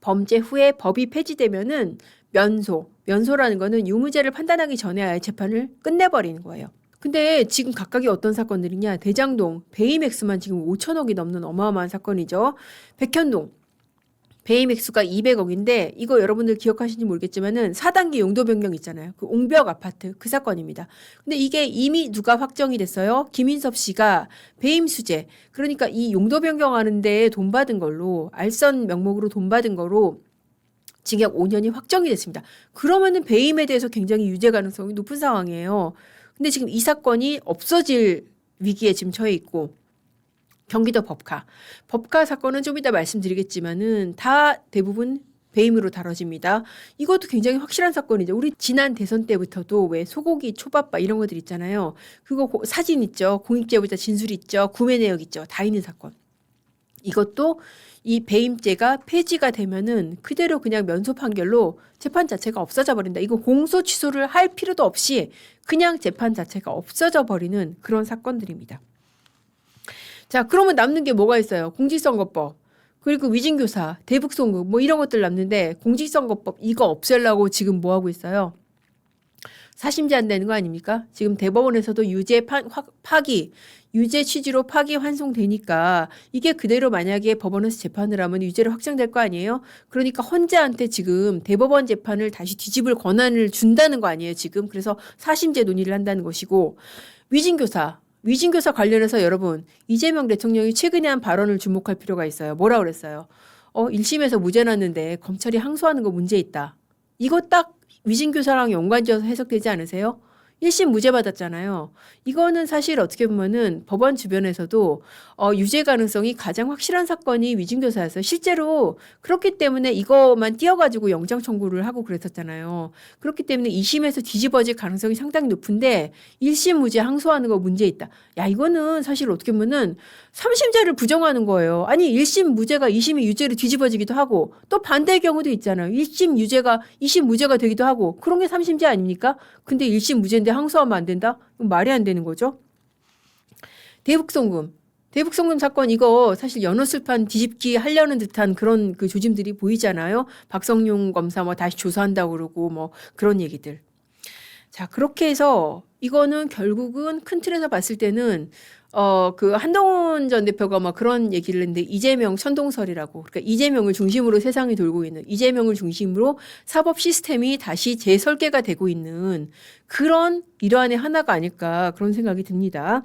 범죄 후에 법이 폐지되면은 면소라는 거는 유무죄를 판단하기 전에 아예 재판을 끝내버리는 거예요. 근데 지금 각각이 어떤 사건들이냐? 대장동 배임 액수만 지금 5천억이 넘는 어마어마한 사건이죠. 백현동 배임 액수가 200억인데 이거 여러분들 기억하시는지 모르겠지만은 4단계 용도 변경 있잖아요. 그 옹벽 아파트 그 사건입니다. 근데 이게 이미 누가 확정이 됐어요? 김인섭 씨가 배임 수재. 그러니까 이 용도 변경하는데 돈 받은 걸로 알선 명목으로 돈 받은 거로 징역 5년이 확정이 됐습니다. 그러면은 배임에 대해서 굉장히 유죄 가능성이 높은 상황이에요. 근데 지금 이 사건이 없어질 위기에 지금 처해 있고 경기도 법카 사건은 좀 이따 말씀드리겠지만은 다 대부분 배임으로 다뤄집니다. 이것도 굉장히 확실한 사건이죠. 우리 지난 대선 때부터도 왜 소고기, 초밥바 이런 것들 있잖아요. 그거 사진 있죠. 공익제보자 진술 있죠. 구매 내역 있죠. 다 있는 사건. 이것도 이 배임죄가 폐지가 되면은 그대로 그냥 면소 판결로 재판 자체가 없어져 버린다. 이거 공소 취소를 할 필요도 없이 그냥 재판 자체가 없어져 버리는 그런 사건들입니다. 자, 그러면 남는 게 뭐가 있어요? 공직선거법, 그리고 위증교사, 대북송금 뭐 이런 것들 남는데 공직선거법 이거 없애려고 지금 뭐 하고 있어요? 사심제 안 되는 거 아닙니까? 지금 대법원에서도 유죄 파기, 유죄 취지로 파기 환송되니까 이게 그대로 만약에 법원에서 재판을 하면 유죄로 확정될 거 아니에요? 그러니까 헌재한테 지금 대법원 재판을 다시 뒤집을 권한을 준다는 거 아니에요, 지금? 그래서 사심제 논의를 한다는 것이고 위증교사 관련해서 여러분 이재명 대통령이 최근에 한 발언을 주목할 필요가 있어요. 뭐라 그랬어요? 1심에서 무죄 났는데 검찰이 항소하는 거 문제 있다. 이거 딱 위증교사랑 연관지어서 해석되지 않으세요? 1심 무죄 받았잖아요. 이거는 사실 어떻게 보면은 법원 주변에서도 유죄 가능성이 가장 확실한 사건이 위증교사였어요. 실제로 그렇기 때문에 이거만 띄어가지고 영장 청구를 하고 그랬었잖아요. 그렇기 때문에 2심에서 뒤집어질 가능성이 상당히 높은데 1심 무죄 항소하는 거 문제 있다. 야, 이거는 사실 어떻게 보면은 3심제를 부정하는 거예요. 아니 1심 무죄가 2심이 유죄로 뒤집어지기도 하고 또 반대의 경우도 있잖아요. 1심 유죄가 2심 무죄가 되기도 하고 그런 게 3심제 아닙니까? 근데 1심 무죄인데 항소하면 안 된다? 말이 안 되는 거죠. 대북송금 사건 이거 사실 연호술판 뒤집기 하려는 듯한 그런 그 조짐들이 보이잖아요. 박성용 검사 뭐 다시 조사한다고 그러고 뭐 그런 얘기들. 자, 그렇게 해서 이거는 결국은 큰 틀에서 봤을 때는 그 한동훈 전 대표가 막 그런 얘기를 했는데 이재명 천동설이라고, 그러니까 이재명을 중심으로 세상이 돌고 있는, 이재명을 중심으로 사법 시스템이 다시 재설계가 되고 있는 그런 일환의 하나가 아닐까 그런 생각이 듭니다.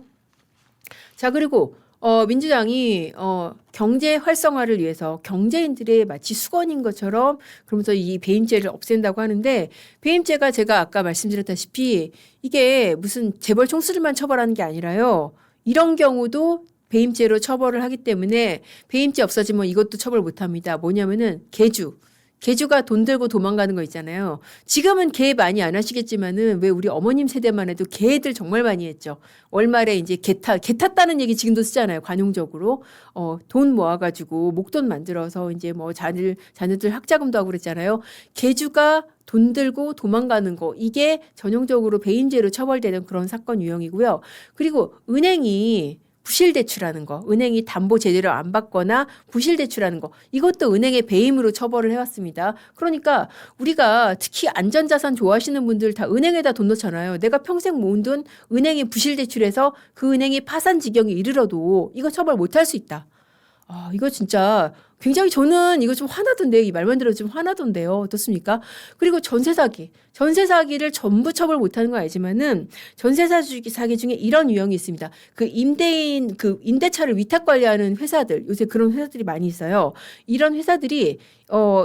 자, 그리고 민주당이 경제 활성화를 위해서 경제인들의 마치 수건인 것처럼 그러면서 이 배임죄를 없앤다고 하는데, 배임죄가 제가 아까 말씀드렸다시피 이게 무슨 재벌 총수들만 처벌하는 게 아니라요. 이런 경우도 배임죄로 처벌을 하기 때문에 배임죄 없어지면 이것도 처벌 못합니다. 뭐냐면은 개주가 돈 들고 도망가는 거 있잖아요. 지금은 개 많이 안 하시겠지만은 왜 우리 어머님 세대만 해도 개들 정말 많이 했죠. 월말에 이제 개 탔다는 얘기 지금도 쓰잖아요. 관용적으로. 돈 모아가지고 목돈 만들어서 이제 뭐 자녀들 학자금도 하고 그랬잖아요. 개주가 돈 들고 도망가는 거, 이게 전형적으로 배임죄로 처벌되는 그런 사건 유형이고요. 그리고 은행이 부실대출하는 거, 은행이 담보 제대로 안 받거나 부실대출하는 거, 이것도 은행의 배임으로 처벌을 해왔습니다. 그러니까 우리가 특히 안전자산 좋아하시는 분들 다 은행에다 돈 넣잖아요. 내가 평생 모은 돈 은행이 부실대출해서 그 은행이 파산 지경에 이르러도 이거 처벌 못할 수 있다. 이거 진짜 굉장히 저는 이거 좀 화나던데요. 이 말만 들어도 좀 화나던데요. 어떻습니까? 그리고 전세 사기를 전부 처벌 못하는 건 알지만은 전세 사기 중에 이런 유형이 있습니다. 그 임대차를 위탁 관리하는 회사들, 요새 그런 회사들이 많이 있어요. 이런 회사들이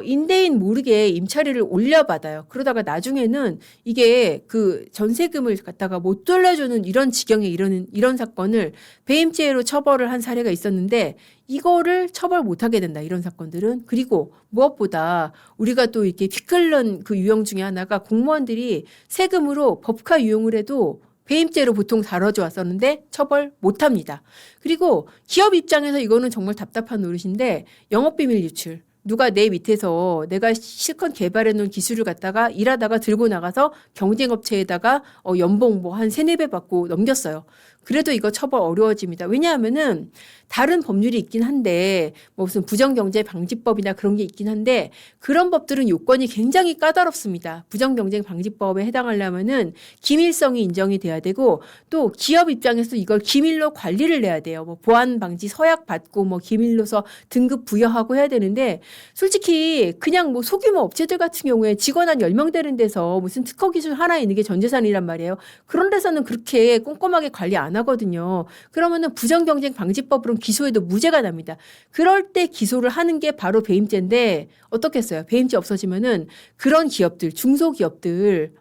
임대인 모르게 임차료를 올려받아요. 그러다가 나중에는 이게 그 전세금을 갖다가 못 돌려주는 이런 지경에 이르는 이런 사건을 배임죄로 처벌을 한 사례가 있었는데, 이거를 처벌 못하게 된다, 이런 사건들은. 그리고 무엇보다 우리가 또 이렇게 피 끓는 그 유형 중에 하나가 공무원들이 세금으로 법카 유용을 해도 배임죄로 보통 다뤄져 왔었는데 처벌 못합니다. 그리고 기업 입장에서 이거는 정말 답답한 노릇인데, 영업비밀 유출. 누가 내 밑에서 내가 실컷 개발해 놓은 기술을 갖다가 일하다가 들고 나가서 경쟁업체에다가 연봉 뭐 한 3-4배 받고 넘겼어요. 그래도 이거 처벌 어려워집니다. 왜냐하면은 다른 법률이 있긴 한데 뭐 무슨 부정경제방지법이나 그런 게 있긴 한데 그런 법들은 요건이 굉장히 까다롭습니다. 부정경쟁방지법에 해당하려면은 기밀성이 인정이 돼야 되고, 또 기업 입장에서 이걸 기밀로 관리를 해야 돼요. 뭐 보안방지 서약 받고 뭐 기밀로서 등급 부여하고 해야 되는데, 솔직히 그냥 뭐 소규모 업체들 같은 경우에 직원 한 10명 되는 데서 무슨 특허 기술 하나 있는 게 전 재산이란 말이에요. 그런 데서는 그렇게 꼼꼼하게 관리 안 하거든요. 그러면은 부정경쟁 방지법으로 기소해도 무죄가 납니다. 그럴 때 기소를 하는 게 바로 배임죄인데 어떻겠어요? 배임죄 없어지면은 그런 기업들, 중소기업들,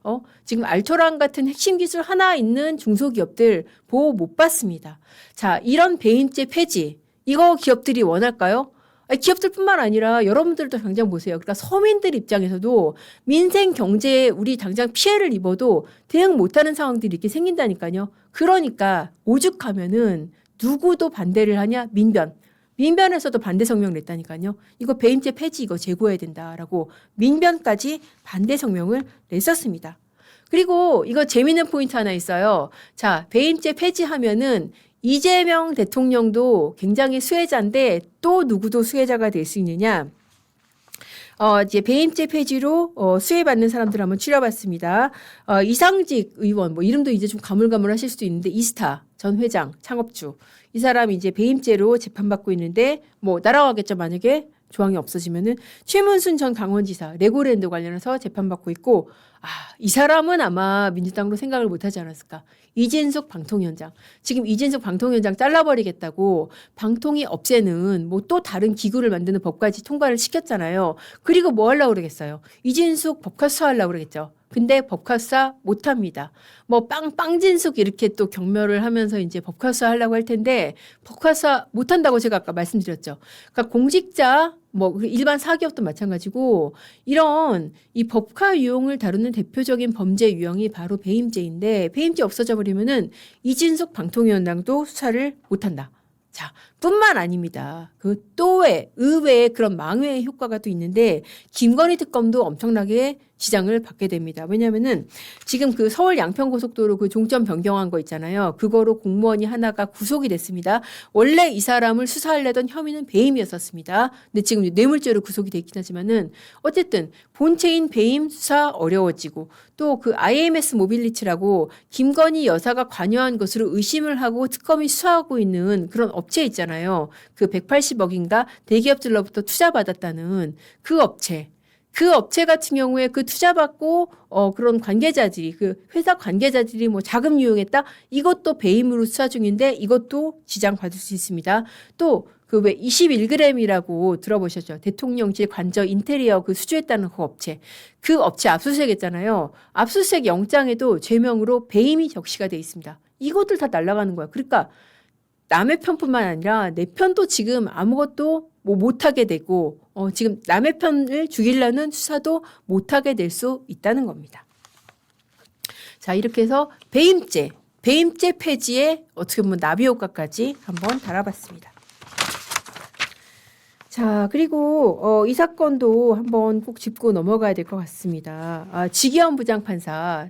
지금 알토란 같은 핵심 기술 하나 있는 중소기업들 보호 못 받습니다. 자, 이런 배임죄 폐지, 이거 기업들이 원할까요? 기업들뿐만 아니라 여러분들도 당장 보세요. 그러니까 서민들 입장에서도 민생 경제에 우리 당장 피해를 입어도 대응 못하는 상황들이 이렇게 생긴다니까요. 그러니까 오죽하면은 누구도 반대를 하냐? 민변에서도 반대 성명을 냈다니까요. 이거 배임죄 폐지 이거 제고해야 된다라고 민변까지 반대 성명을 냈었습니다. 그리고 이거 재미있는 포인트 하나 있어요. 자, 배임죄 폐지하면은 이재명 대통령도 굉장히 수혜자인데 또 누구도 수혜자가 될 수 있느냐? 이제 배임죄 폐지로 수혜받는 사람들 한번 추려봤습니다. 이상직 의원, 뭐 이름도 이제 좀 가물가물하실 수도 있는데 이스타 전 회장, 창업주. 이 사람이 이제 배임죄로 재판받고 있는데 뭐 날아가겠죠, 만약에 조항이 없어지면은. 최문순 전 강원지사 레고랜드 관련해서 재판받고 있고, 이 사람은 아마 민주당으로 생각을 못하지 않았을까. 이진숙 방통위원장. 지금 이진숙 방통위원장 잘라버리겠다고 방통위 없애는 뭐 또 다른 기구를 만드는 법까지 통과를 시켰잖아요. 그리고 뭐 하려고 그러겠어요. 이진숙 법카수 하려고 그러겠죠. 근데 법카수사 못합니다. 뭐 빵진숙 이렇게 또 경멸을 하면서 이제 법카수사 하려고 할 텐데 법카수사 못한다고 제가 아까 말씀드렸죠. 그러니까 공직자 뭐 일반 사기업도 마찬가지고 이런 이 법카 유용을 다루는 대표적인 범죄 유형이 바로 배임죄인데 배임죄 없어져 버리면은 이진숙 방통위원장도 수사를 못한다. 자, 뿐만 아닙니다. 그 또외 의외의 그런 망회의 효과가 또 있는데 김건희 특검도 엄청나게 지장을 받게 됩니다. 왜냐하면은 지금 그 서울 양평고속도로 그 종점 변경한 거 있잖아요. 그거로 공무원이 하나가 구속이 됐습니다. 원래 이 사람을 수사하려던 혐의는 배임이었었습니다. 근데 지금 뇌물죄로 구속이 됐긴 하지만은 어쨌든 본체인 배임 수사 어려워지고 또 그 IMS 모빌리티라고 김건희 여사가 관여한 것으로 의심을 하고 특검이 수사하고 있는 그런 업체 있잖아요. 그 180억인가 대기업들로부터 투자받았다는 그 업체. 그 업체 같은 경우에 그 투자받고 그런 관계자들이 그 회사 관계자들이 뭐 자금 유용했다 이것도 배임으로 수사 중인데 이것도 지장받을 수 있습니다. 또 그 왜 21g이라고 들어보셨죠? 대통령실 관저 인테리어 그 수주했다는 그 업체 압수수색했잖아요. 압수수색 영장에도 죄명으로 배임이 적시가 돼 있습니다. 이것들 다 날아가는 거야. 그러니까 남의 편뿐만 아니라 내 편도 지금 아무것도 뭐 못하게 되고 지금 남의 편을 죽이려는 수사도 못하게 될 수 있다는 겁니다. 자, 이렇게 해서 배임죄 폐지에 어떻게 보면 나비 효과까지 한번 달아봤습니다. 자, 그리고 이 사건도 한번 꼭 짚고 넘어가야 될 것 같습니다. 지기현 부장판사.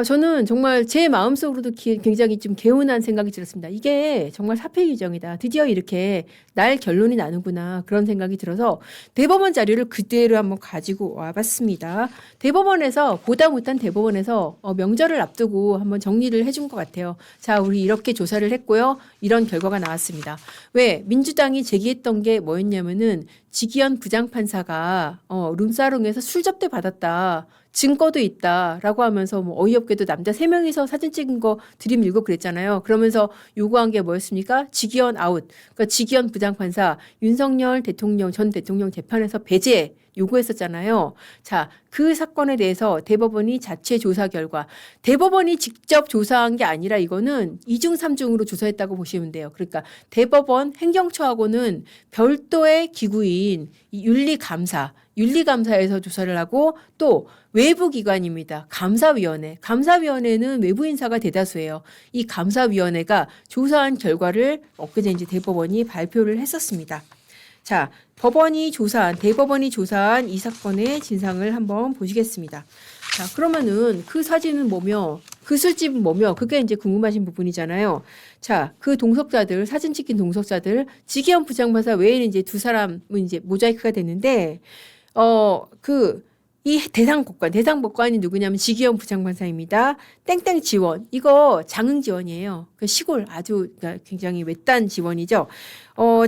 저는 정말 제 마음속으로도 굉장히 좀 개운한 생각이 들었습니다. 이게 정말 사퇴 규정이다. 드디어 이렇게 날 결론이 나는구나. 그런 생각이 들어서 대법원 자료를 그대로 한번 가지고 와봤습니다. 대법원에서 보다 못한 대법원에서 명절을 앞두고 한번 정리를 해준 것 같아요. 자, 우리 이렇게 조사를 했고요. 이런 결과가 나왔습니다. 왜? 민주당이 제기했던 게 뭐였냐면은 지기현 부장판사가 룸사롱에서 술 접대 받았다. 증거도 있다라고 하면서 뭐 어이없게도 남자 3명이서 사진 찍은 거 들이밀고 그랬잖아요. 그러면서 요구한 게 뭐였습니까? 지기현 아웃. 그러니까 지기현 부장판사 윤석열 전 대통령 재판에서 배제 요구했었잖아요. 자, 그 사건에 대해서 대법원이 자체 조사 결과 대법원이 직접 조사한 게 아니라 이거는 2중 3중으로 조사했다고 보시면 돼요. 그러니까 대법원 행정처하고는 별도의 기구인 윤리감사에서 조사를 하고 또 외부 기관입니다. 감사위원회는 외부 인사가 대다수예요. 이 감사위원회가 조사한 결과를 엊그제 이제 대법원이 발표를 했었습니다. 자, 대법원이 조사한 이 사건의 진상을 한번 보시겠습니다. 자, 그러면은 그 사진은 뭐며, 그 술집은 뭐며, 그게 이제 궁금하신 부분이잖아요. 자, 그 동석자들, 사진 찍힌 동석자들, 지기현 부장판사 외에는 이제 2사람은 이제 모자이크가 됐는데, 이 대상법관이 누구냐면 지기현 부장판사입니다. 땡땡 지원, 이거 장흥 지원이에요. 그 시골 아주 그러니까 굉장히 외딴 지원이죠.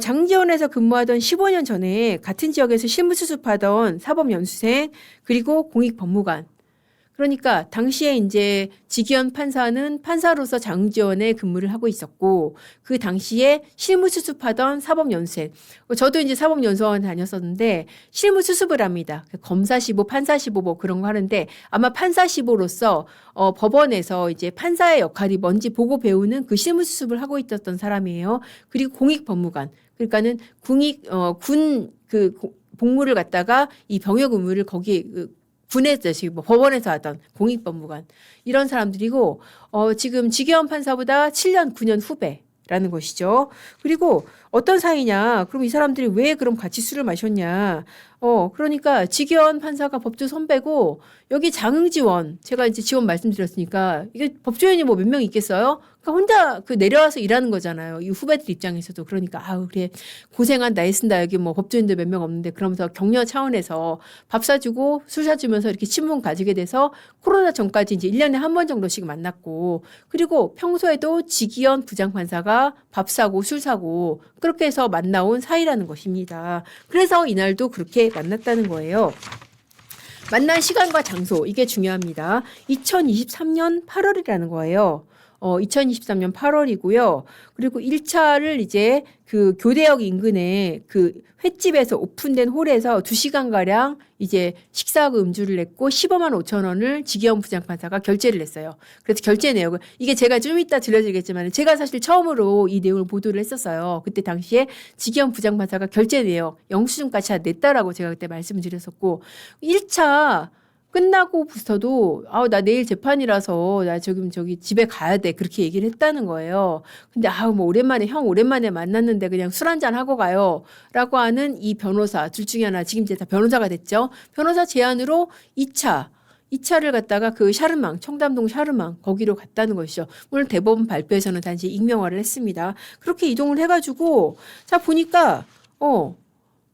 장흥 지원에서 근무하던 15년 전에 같은 지역에서 실무 수습하던 사법연수생 그리고 공익법무관. 그러니까 당시에 이제 지기현 판사는 판사로서 장지원에 근무를 하고 있었고 그 당시에 실무 수습하던 사법연수생. 저도 이제 사법연수원 다녔었는데 실무 수습을 합니다. 검사 시보, 판사 시보 뭐 그런 거 하는데 아마 판사 시보로서 법원에서 이제 판사의 역할이 뭔지 보고 배우는 그 실무 수습을 하고 있었던 사람이에요. 그리고 공익법무관. 그러니까는 군 복무를 갖다가 이 병역 의무를 거기 군에서 지금 뭐 법원에서 하던 공익법무관 이런 사람들이고 지금 지기현 판사보다 7년 9년 후배라는 것이죠. 그리고 어떤 사이냐? 그럼 이 사람들이 왜 그럼 같이 술을 마셨냐? 그러니까 지기현 판사가 법조 선배고 여기 장흥 지원 제가 이제 지원 말씀드렸으니까 이게 법조인이 뭐 몇 명 있겠어요? 그러니까 혼자 내려와서 일하는 거잖아요. 이 후배들 입장에서도 그러니까 아우 그래 고생한다 애쓴다 여기 뭐 법조인들 몇 명 없는데 그러면서 격려 차원에서 밥 사주고 술 사주면서 이렇게 친분 가지게 돼서 코로나 전까지 이제 1년에 한 번 정도씩 만났고 그리고 평소에도 지기현 부장판사가 밥 사고 술 사고 그렇게 해서 만나온 사이라는 것입니다. 그래서 이날도 그렇게 만났다는 거예요. 만난 시간과 장소 이게 중요합니다. 2023년 8월이라는 거예요. 2023년 8월이고요. 그리고 1차를 이제 그 교대역 인근에 그 횟집에서 오픈된 홀에서 2시간가량 이제 식사하고 음주를 냈고 15만 5천 원을 지기현 부장판사가 결제를 했어요. 그래서 결제 내역을 이게 제가 좀 이따 들려드리겠지만 제가 사실 처음으로 이 내용을 보도를 했었어요. 그때 당시에 지기현 부장판사가 결제 내역 영수증까지 다 냈다라고 제가 그때 말씀을 드렸었고 1차 끝나고부터도 나 내일 재판이라서 나 지금 저기 집에 가야 돼 그렇게 얘기를 했다는 거예요. 근데 뭐 오랜만에 만났는데 그냥 술 한잔 하고 가요라고 하는 이 변호사 둘 중에 하나 지금 이제 다 변호사가 됐죠. 변호사 제안으로 2차를 갖다가 그 샤르망 청담동 샤르망 거기로 갔다는 것이죠. 물론 대법원 발표에서는 단지 익명화를 했습니다. 그렇게 이동을 해가지고 자 보니까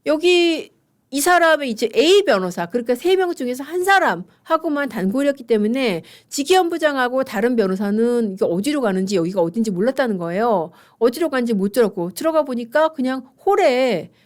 여기 이 사람의 이제 A 변호사, 그러니까 3명 중에서 한 사람하고만 단골이었기 때문에 지기현 부장하고 다른 변호사는 이게 어디로 가는지 여기가 어딘지 몰랐다는 거예요. 어디로 가는지 못 들었고 들어가 보니까 그냥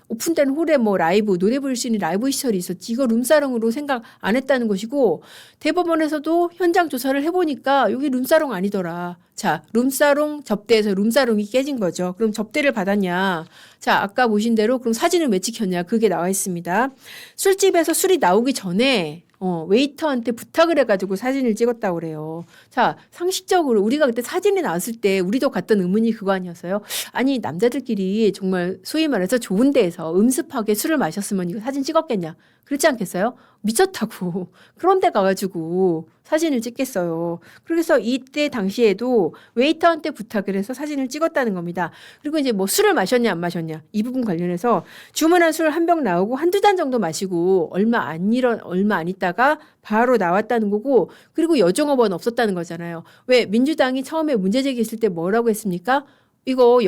오픈된 홀에 뭐 라이브, 노래 부를 수 있는 라이브 시설이 있었지. 이거 룸사롱으로 생각 안 했다는 것이고 대법원에서도 현장 조사를 해보니까 여기 룸사롱 아니더라. 자, 룸사롱 접대에서 룸사롱이 깨진 거죠. 그럼 접대를 받았냐? 자, 아까 보신 대로 그럼 사진을 왜 찍혔냐? 그게 나와 있습니다. 술집에서 술이 나오기 전에 웨이터한테 부탁을 해가지고 사진을 찍었다고 그래요. 자, 상식적으로 우리가 그때 사진이 나왔을 때 우리도 갔던 의문이 그거 아니었어요? 아니, 남자들끼리 정말 소위 말해서 좋은 데에서 음습하게 술을 마셨으면 이거 사진 찍었겠냐? 그렇지 않겠어요? 미쳤다고. 그런 데 가가지고 사진을 찍겠어요. 그래서 이때 당시에도 웨이터한테 부탁을 해서 사진을 찍었다는 겁니다. 그리고 이제 뭐 술을 마셨냐 안 마셨냐 이 부분 관련해서 주문한 술 한 병 나오고 한두 잔 정도 마시고 얼마 안 있다가 바로 나왔다는 거고 그리고 여종업원 없었다는 거잖아요. 왜 민주당이 처음에 문제 제기했을 때 뭐라고 했습니까? 이거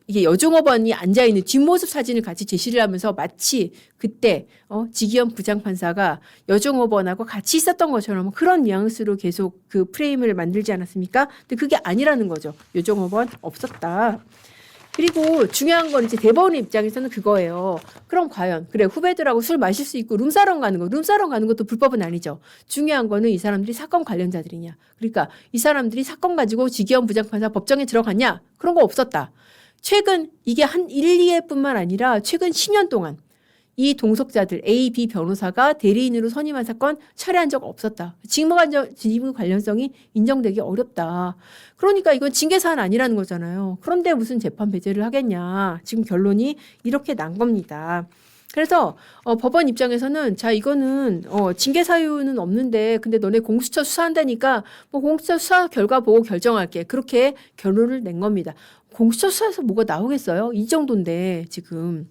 이게 여종업원이 앉아있는 뒷모습 사진을 같이 제시를 하면서 마치 그때 지기현 부장판사가 여종업원하고 같이 있었던 것처럼 그런 뉘앙스로 계속 그 프레임을 만들지 않았습니까? 근데 그게 아니라는 거죠. 여종업원 없었다. 그리고 중요한 건 이제 대법원 입장에서는 그거예요. 그럼 과연 그래 후배들하고 술 마실 수 있고 룸사롱 가는 것도 불법은 아니죠. 중요한 거는 이 사람들이 사건 관련자들이냐. 그러니까 이 사람들이 사건 가지고 지기현 부장판사 법정에 들어갔냐. 그런 거 없었다. 최근 이게 한 1, 2회뿐만 아니라 최근 10년 동안 이 동석자들 A, B 변호사가 대리인으로 선임한 사건 철회한 적 없었다. 직무 관련성이 인정되기 어렵다. 그러니까 이건 징계사안 아니라는 거잖아요. 그런데 무슨 재판 배제를 하겠냐. 지금 결론이 이렇게 난 겁니다. 그래서 법원 입장에서는 자 이거는 징계 사유는 없는데 근데 너네 공수처 수사한다니까 뭐 공수처 수사 결과 보고 결정할게. 그렇게 결론을 낸 겁니다. 공수처 수사에서 뭐가 나오겠어요? 이 정도인데 지금.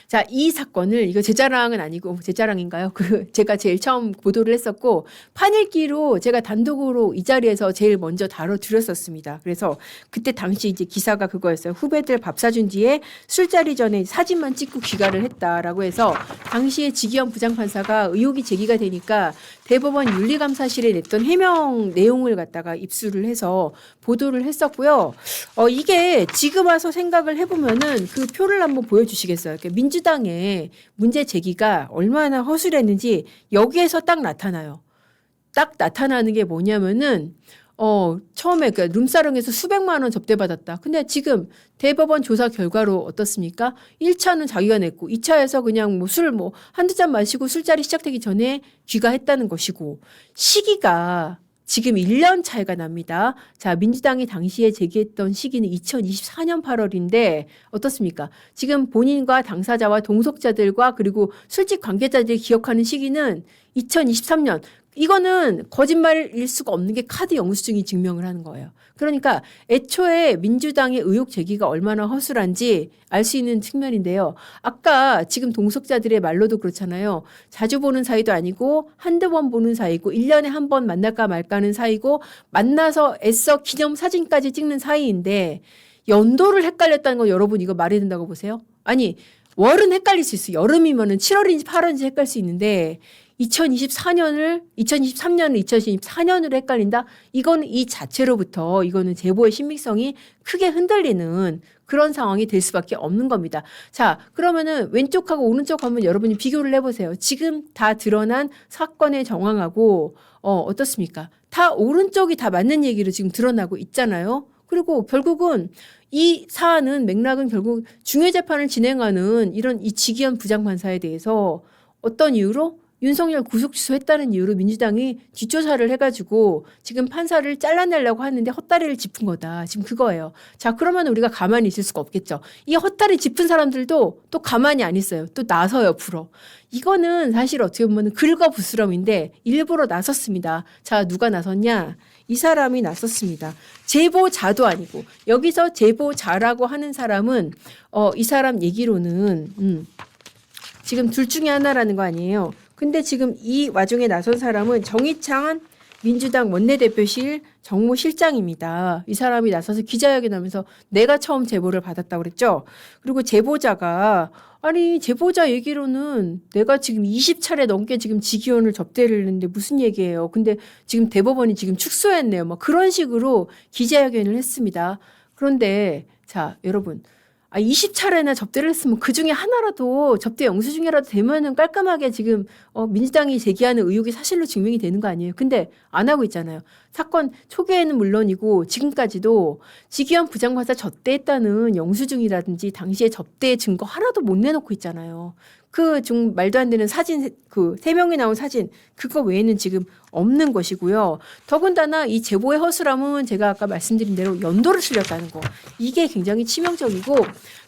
자, 이 사건을, 이거 제 자랑은 아니고, 제 자랑인가요? 제가 제일 처음 보도를 했었고, 판읽기로 제가 단독으로 이 자리에서 제일 먼저 다뤄드렸었습니다. 그래서 그때 당시 이제 기사가 그거였어요. 후배들 밥 사준 뒤에 술자리 전에 사진만 찍고 귀가를 했다라고 해서, 당시에 지기현 부장판사가 의혹이 제기가 되니까 대법원 윤리감사실에 냈던 해명 내용을 갖다가 입수를 해서 보도를 했었고요. 이게 지금 와서 생각을 해보면은 그 표를 한번 보여주시겠어요? 민주당의 문제 제기가 얼마나 허술했는지 여기에서 딱 나타나요. 딱 나타나는 게 뭐냐면은 처음에 그 룸사롱에서 수백만 원 접대받았다. 근데 지금 대법원 조사 결과로 어떻습니까? 1차는 자기가 냈고 2차에서 그냥 뭐 술 뭐 한두 잔 마시고 술자리 시작되기 전에 귀가했다는 것이고, 시기가 지금 1년 차이가 납니다. 자, 민주당이 당시에 제기했던 시기는 2024년 8월인데 어떻습니까? 지금 본인과 당사자와 동석자들과 그리고 술집 관계자들이 기억하는 시기는 2023년. 이거는 거짓말일 수가 없는 게 카드 영수증이 증명을 하는 거예요. 그러니까 애초에 민주당의 의혹 제기가 얼마나 허술한지 알 수 있는 측면인데요. 아까 지금 동석자들의 말로도 그렇잖아요. 자주 보는 사이도 아니고 한두 번 보는 사이고 1년에 한 번 만날까 말까는 사이고 만나서 애써 기념사진까지 찍는 사이인데 연도를 헷갈렸다는 거 여러분 이거 말이 된다고 보세요? 아니 월은 헷갈릴 수 있어요. 여름이면은 7월인지 8월인지 헷갈릴 수 있는데 2023년을 2024년으로 헷갈린다? 이건 이 자체로부터 이거는 제보의 신빙성이 크게 흔들리는 그런 상황이 될 수밖에 없는 겁니다. 자, 그러면은 왼쪽하고 오른쪽 한번 여러분이 비교를 해보세요. 지금 다 드러난 사건의 정황하고 어떻습니까? 다 오른쪽이 다 맞는 얘기로 지금 드러나고 있잖아요. 그리고 결국은 이 사안은 맥락은 결국 중요재판을 진행하는 이런 이 지기현 부장판사에 대해서 어떤 이유로 윤석열 구속 취소했다는 이유로 민주당이 뒷조사를 해가지고 지금 판사를 잘라내려고 하는데 헛다리를 짚은 거다. 지금 그거예요. 자, 그러면 우리가 가만히 있을 수가 없겠죠. 이 헛다리 짚은 사람들도 또 가만히 안 있어요. 또 나서요, 불어. 이거는 사실 어떻게 보면 긁어부스럼인데 일부러 나섰습니다. 자, 누가 나섰냐? 이 사람이 나섰습니다. 제보자도 아니고 여기서 제보자라고 하는 사람은 이 사람 얘기로는 지금 둘 중에 하나라는 거 아니에요. 근데 지금 이 와중에 나선 사람은 정의창 민주당 원내대표실 정무실장입니다. 이 사람이 나서서 기자회견하면서 내가 처음 제보를 받았다고 그랬죠. 그리고 제보자가 아니 제보자 얘기로는 내가 지금 20차례 넘게 지금 지기현을 접대를 했는데 무슨 얘기예요. 근데 지금 대법원이 지금 축소했네요. 막 그런 식으로 기자회견을 했습니다. 그런데 자 여러분 20차례나 접대를 했으면 그 중에 하나라도 접대 영수증이라도 되면은 깔끔하게 지금 민주당이 제기하는 의혹이 사실로 증명이 되는 거 아니에요. 근데 안 하고 있잖아요. 사건 초기에는 물론이고 지금까지도 지기현 부장판사 접대했다는 영수증이라든지 당시에 접대 증거 하나도 못 내놓고 있잖아요. 그 좀 말도 안 되는 사진, 그 3명이 나온 사진, 그거 외에는 지금 없는 것이고요. 더군다나 이 제보의 허술함은 제가 아까 말씀드린 대로 연도를 틀렸다는 거. 이게 굉장히 치명적이고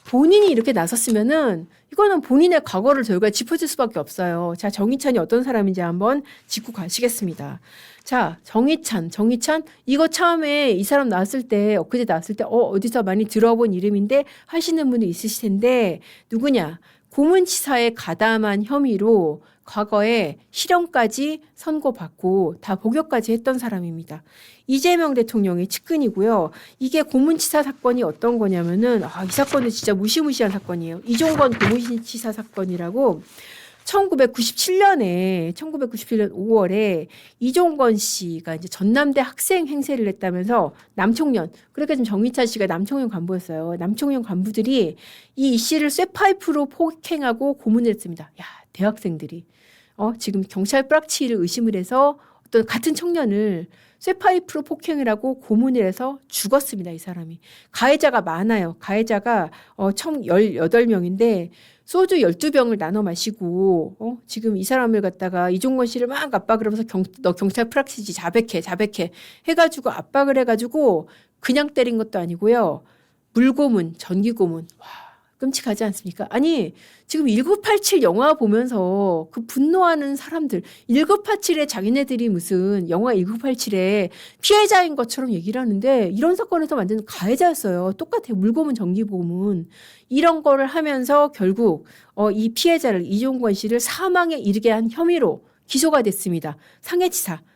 본인이 이렇게 나섰으면은 이거는 본인의 과거를 저희가 짚어줄 수밖에 없어요. 자, 정의찬이 어떤 사람인지 한번 짚고 가시겠습니다. 자, 정의찬. 이거 처음에 이 사람 나왔을 때, 엊그제 나왔을 때, 어디서 많이 들어본 이름인데 하시는 분이 있으실 텐데, 누구냐? 고문치사에 가담한 혐의로 과거에 실형까지 선고받고 다 복역까지 했던 사람입니다. 이재명 대통령의 측근이고요. 이게 고문치사 사건이 어떤 거냐면은 이 사건은 진짜 무시무시한 사건이에요. 이종건 고문치사 사건이라고 1997년 5월에 이종건 씨가 이제 전남대 학생 행세를 했다면서 남청년, 그러니까 지금 정의찬 씨가 남청년 간부였어요. 남청년 간부들이 이 씨를 쇠파이프로 폭행하고 고문을 했습니다. 야, 대학생들이. 지금 경찰 뿌락치기를 의심을 해서 어떤 같은 청년을 쇠파이프로 폭행을 하고 고문을 해서 죽었습니다. 이 사람이. 가해자가 많아요. 가해자가 총 18명인데 소주 12병을 나눠 마시고 지금 이 사람을 갖다가 이종건 씨를 막 압박을 하면서 너 경찰 프락치지 자백해 해가지고 압박을 해가지고 그냥 때린 것도 아니고요. 물고문, 전기고문. 와, 끔찍하지 않습니까? 아니, 지금 1987 영화 보면서 그 분노하는 사람들, 1987에 자기네들이 무슨 영화 1987에 피해자인 것처럼 얘기를 하는데 이런 사건에서 완전 가해자였어요. 똑같아요. 물고문, 정기고문. 이런 거를 하면서 결국 이 피해자를 이종권 씨를 사망에 이르게 한 혐의로 기소가 됐습니다.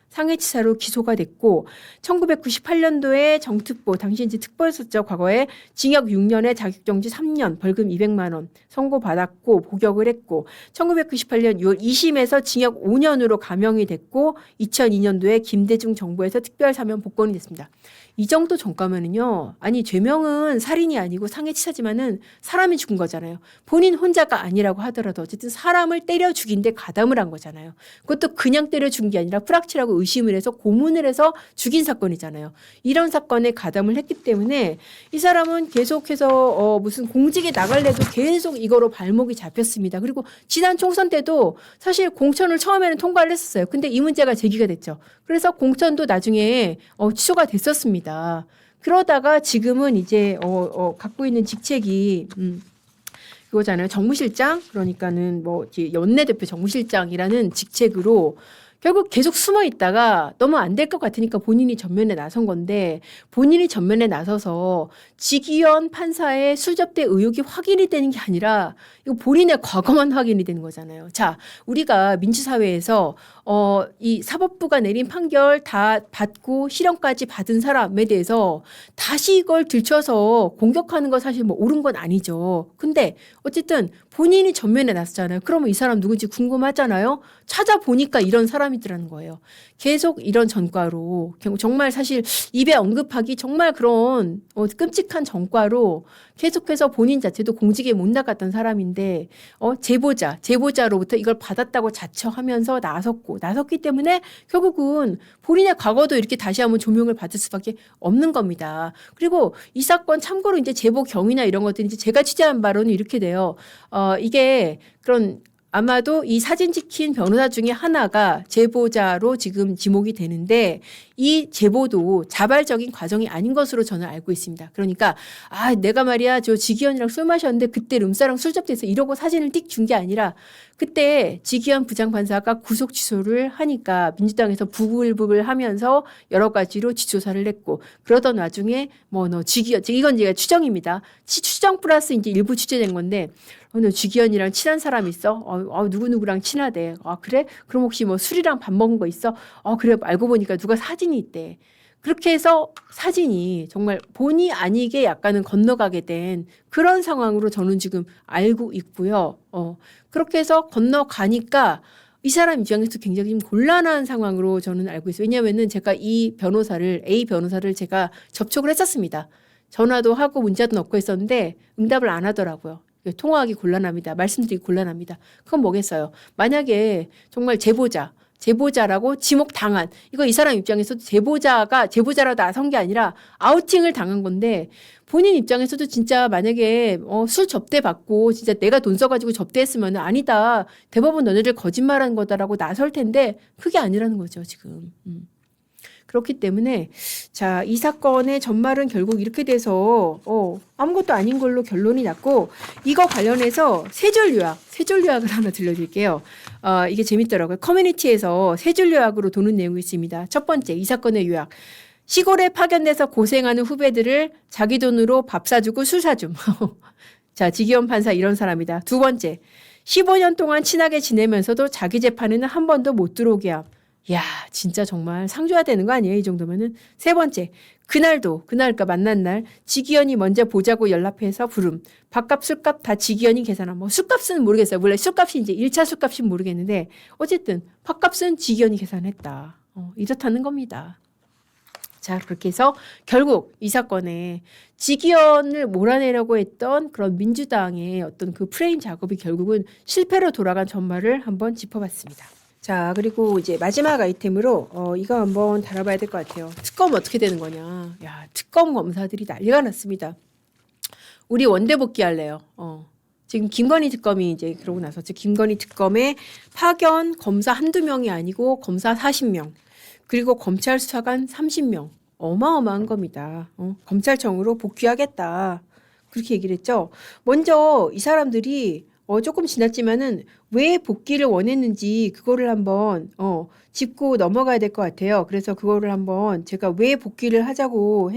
상해치사로 기소가 됐고 1998년도에 정특보 당시 이제 특보였었죠. 과거에 징역 6년에 자격정지 3년 벌금 200만 원 선고받았고 복역을 했고 1998년 6월 2심에서 징역 5년으로 감형이 됐고 2002년도에 김대중 정부에서 특별사면 복권이 됐습니다. 이 정도 정가면은요. 아니 죄명은 살인이 아니고 상해치사지만은 사람이 죽은 거잖아요. 본인 혼자가 아니라고 하더라도 어쨌든 사람을 때려 죽인 데 가담을 한 거잖아요. 그것도 그냥 때려 죽인 게 아니라 프락치라고 의심을 해서 고문을 해서 죽인 사건이잖아요. 이런 사건에 가담을 했기 때문에 이 사람은 계속해서 무슨 공직에 나갈래도 계속 이거로 발목이 잡혔습니다. 그리고 지난 총선 때도 사실 공천을 처음에는 통과를 했었어요. 근데 이 문제가 제기가 됐죠. 그래서 공천도 나중에 취소가 됐었습니다. 그러다가 지금은 이제 갖고 있는 직책이 그거잖아요. 정무실장 그러니까는 뭐 연내대표 정무실장이라는 직책으로 결국 계속 숨어 있다가 너무 안 될 것 같으니까 본인이 전면에 나선 건데 본인이 전면에 나서서 지기현 판사의 술접대 의혹이 확인이 되는 게 아니라 이거 본인의 과거만 확인이 되는 거잖아요. 자, 우리가 민주사회에서 이 사법부가 내린 판결 다 받고 실형까지 받은 사람에 대해서 다시 이걸 들춰서 공격하는 건 사실 뭐 옳은 건 아니죠. 근데 어쨌든 본인이 전면에 나섰잖아요. 그러면 이 사람 누군지 궁금하잖아요. 찾아보니까 이런 사람이더라는 거예요. 계속 이런 전과로 정말 사실 입에 언급하기 정말 그런 끔찍한 전과로 계속해서 본인 자체도 공직에 못 나갔던 사람인데 제보자로부터 이걸 받았다고 자처하면서 나섰기 때문에 결국은 본인의 과거도 이렇게 다시 한번 조명을 받을 수밖에 없는 겁니다. 그리고 이 사건 참고로 이제 제보 경위나 이런 것들이 이제 제가 취재한 바로는 이렇게 돼요. 이게 그런 아마도 이 사진 찍힌 변호사 중에 하나가 제보자로 지금 지목이 되는데 이 제보도 자발적인 과정이 아닌 것으로 저는 알고 있습니다. 그러니까 내가 말이야 저 지기현이랑 술 마셨는데 그때 룸사랑 술 접대해서 이러고 사진을 띡 준 게 아니라 그때 지기현 부장판사가 구속 취소를 하니까 민주당에서 부글부글 하면서 여러 가지로 지조사를 냈고 그러던 와중에 지기현 이건 제가 추정입니다. 추정 플러스 이제 일부 취재된 건데 너 지기현이랑 친한 사람 있어? 누구누구랑 친하대. 그래? 그럼 혹시 뭐 술이랑 밥 먹은 거 있어? 그래. 알고 보니까 누가 사진이 있대. 그렇게 해서 사진이 정말 본의 아니게 약간은 건너가게 된 그런 상황으로 저는 지금 알고 있고요. 그렇게 해서 건너가니까 이 사람 입장에서 굉장히 좀 곤란한 상황으로 저는 알고 있어요. 왜냐하면은 제가 A 변호사를 제가 접촉을 했었습니다. 전화도 하고 문자도 넣고 했었는데 응답을 안 하더라고요. 통화하기 gon란합니다. 말씀드리기 곤란합니다. 그건 뭐겠어요. 만약에 정말 제보자라고 지목당한 이거 이 사람 입장에서도 제보자라도 나선 게 아니라 아우팅을 당한 건데 본인 입장에서도 진짜 만약에 술 접대 받고 진짜 내가 돈 써가지고 접대했으면 아니다. 대법원 너네들 거짓말한 거다라고 나설 텐데 그게 아니라는 거죠 지금. 그렇기 때문에 자, 이 사건의 전말은 결국 이렇게 돼서 아무것도 아닌 걸로 결론이 났고 이거 관련해서 세 줄 요약을 하나 들려드릴게요. 이게 재밌더라고요. 커뮤니티에서 세 줄 요약으로 도는 내용이 있습니다. 첫 번째, 이 사건의 요약. 시골에 파견돼서 고생하는 후배들을 자기 돈으로 밥 사주고 술 사줌. 자, 지기현 판사 이런 사람이다. 두 번째, 15년 동안 친하게 지내면서도 자기 재판에는 한 번도 못 들어오게 함. 야, 진짜 정말 상 줘야 되는 거 아니에요? 이 정도면은. 세 번째, 그날까 만난 날 지기현이 먼저 보자고 연락해서 부름. 밥값, 술값 다 지기현이 계산함. 뭐 술값은 모르겠어요. 원래 술값이 이제 1차 술값은 모르겠는데 어쨌든 밥값은 지기현이 계산했다. 이렇다는 겁니다. 자, 그렇게 해서 결국 이 사건에 지기현을 몰아내려고 했던 그런 민주당의 어떤 그 프레임 작업이 결국은 실패로 돌아간 전말을 한번 짚어봤습니다. 자, 그리고 이제 마지막 아이템으로 이거 한번 다뤄봐야 될 것 같아요. 특검 어떻게 되는 거냐. 야, 특검 검사들이 난리가 났습니다. 우리 원대 복귀할래요. 지금 김건희 특검이 이제 그러고 나서 김건희 특검에 파견 검사 한두 명이 아니고 검사 40명, 그리고 검찰 수사관 30명. 어마어마한 겁니다. 검찰청으로 복귀하겠다. 그렇게 얘기를 했죠. 먼저 이 사람들이 조금 지났지만은 왜 복귀를 원했는지 그거를 한번 짚고 넘어가야 될 것 같아요. 그래서 그거를 한번 제가 왜 복귀를 한다고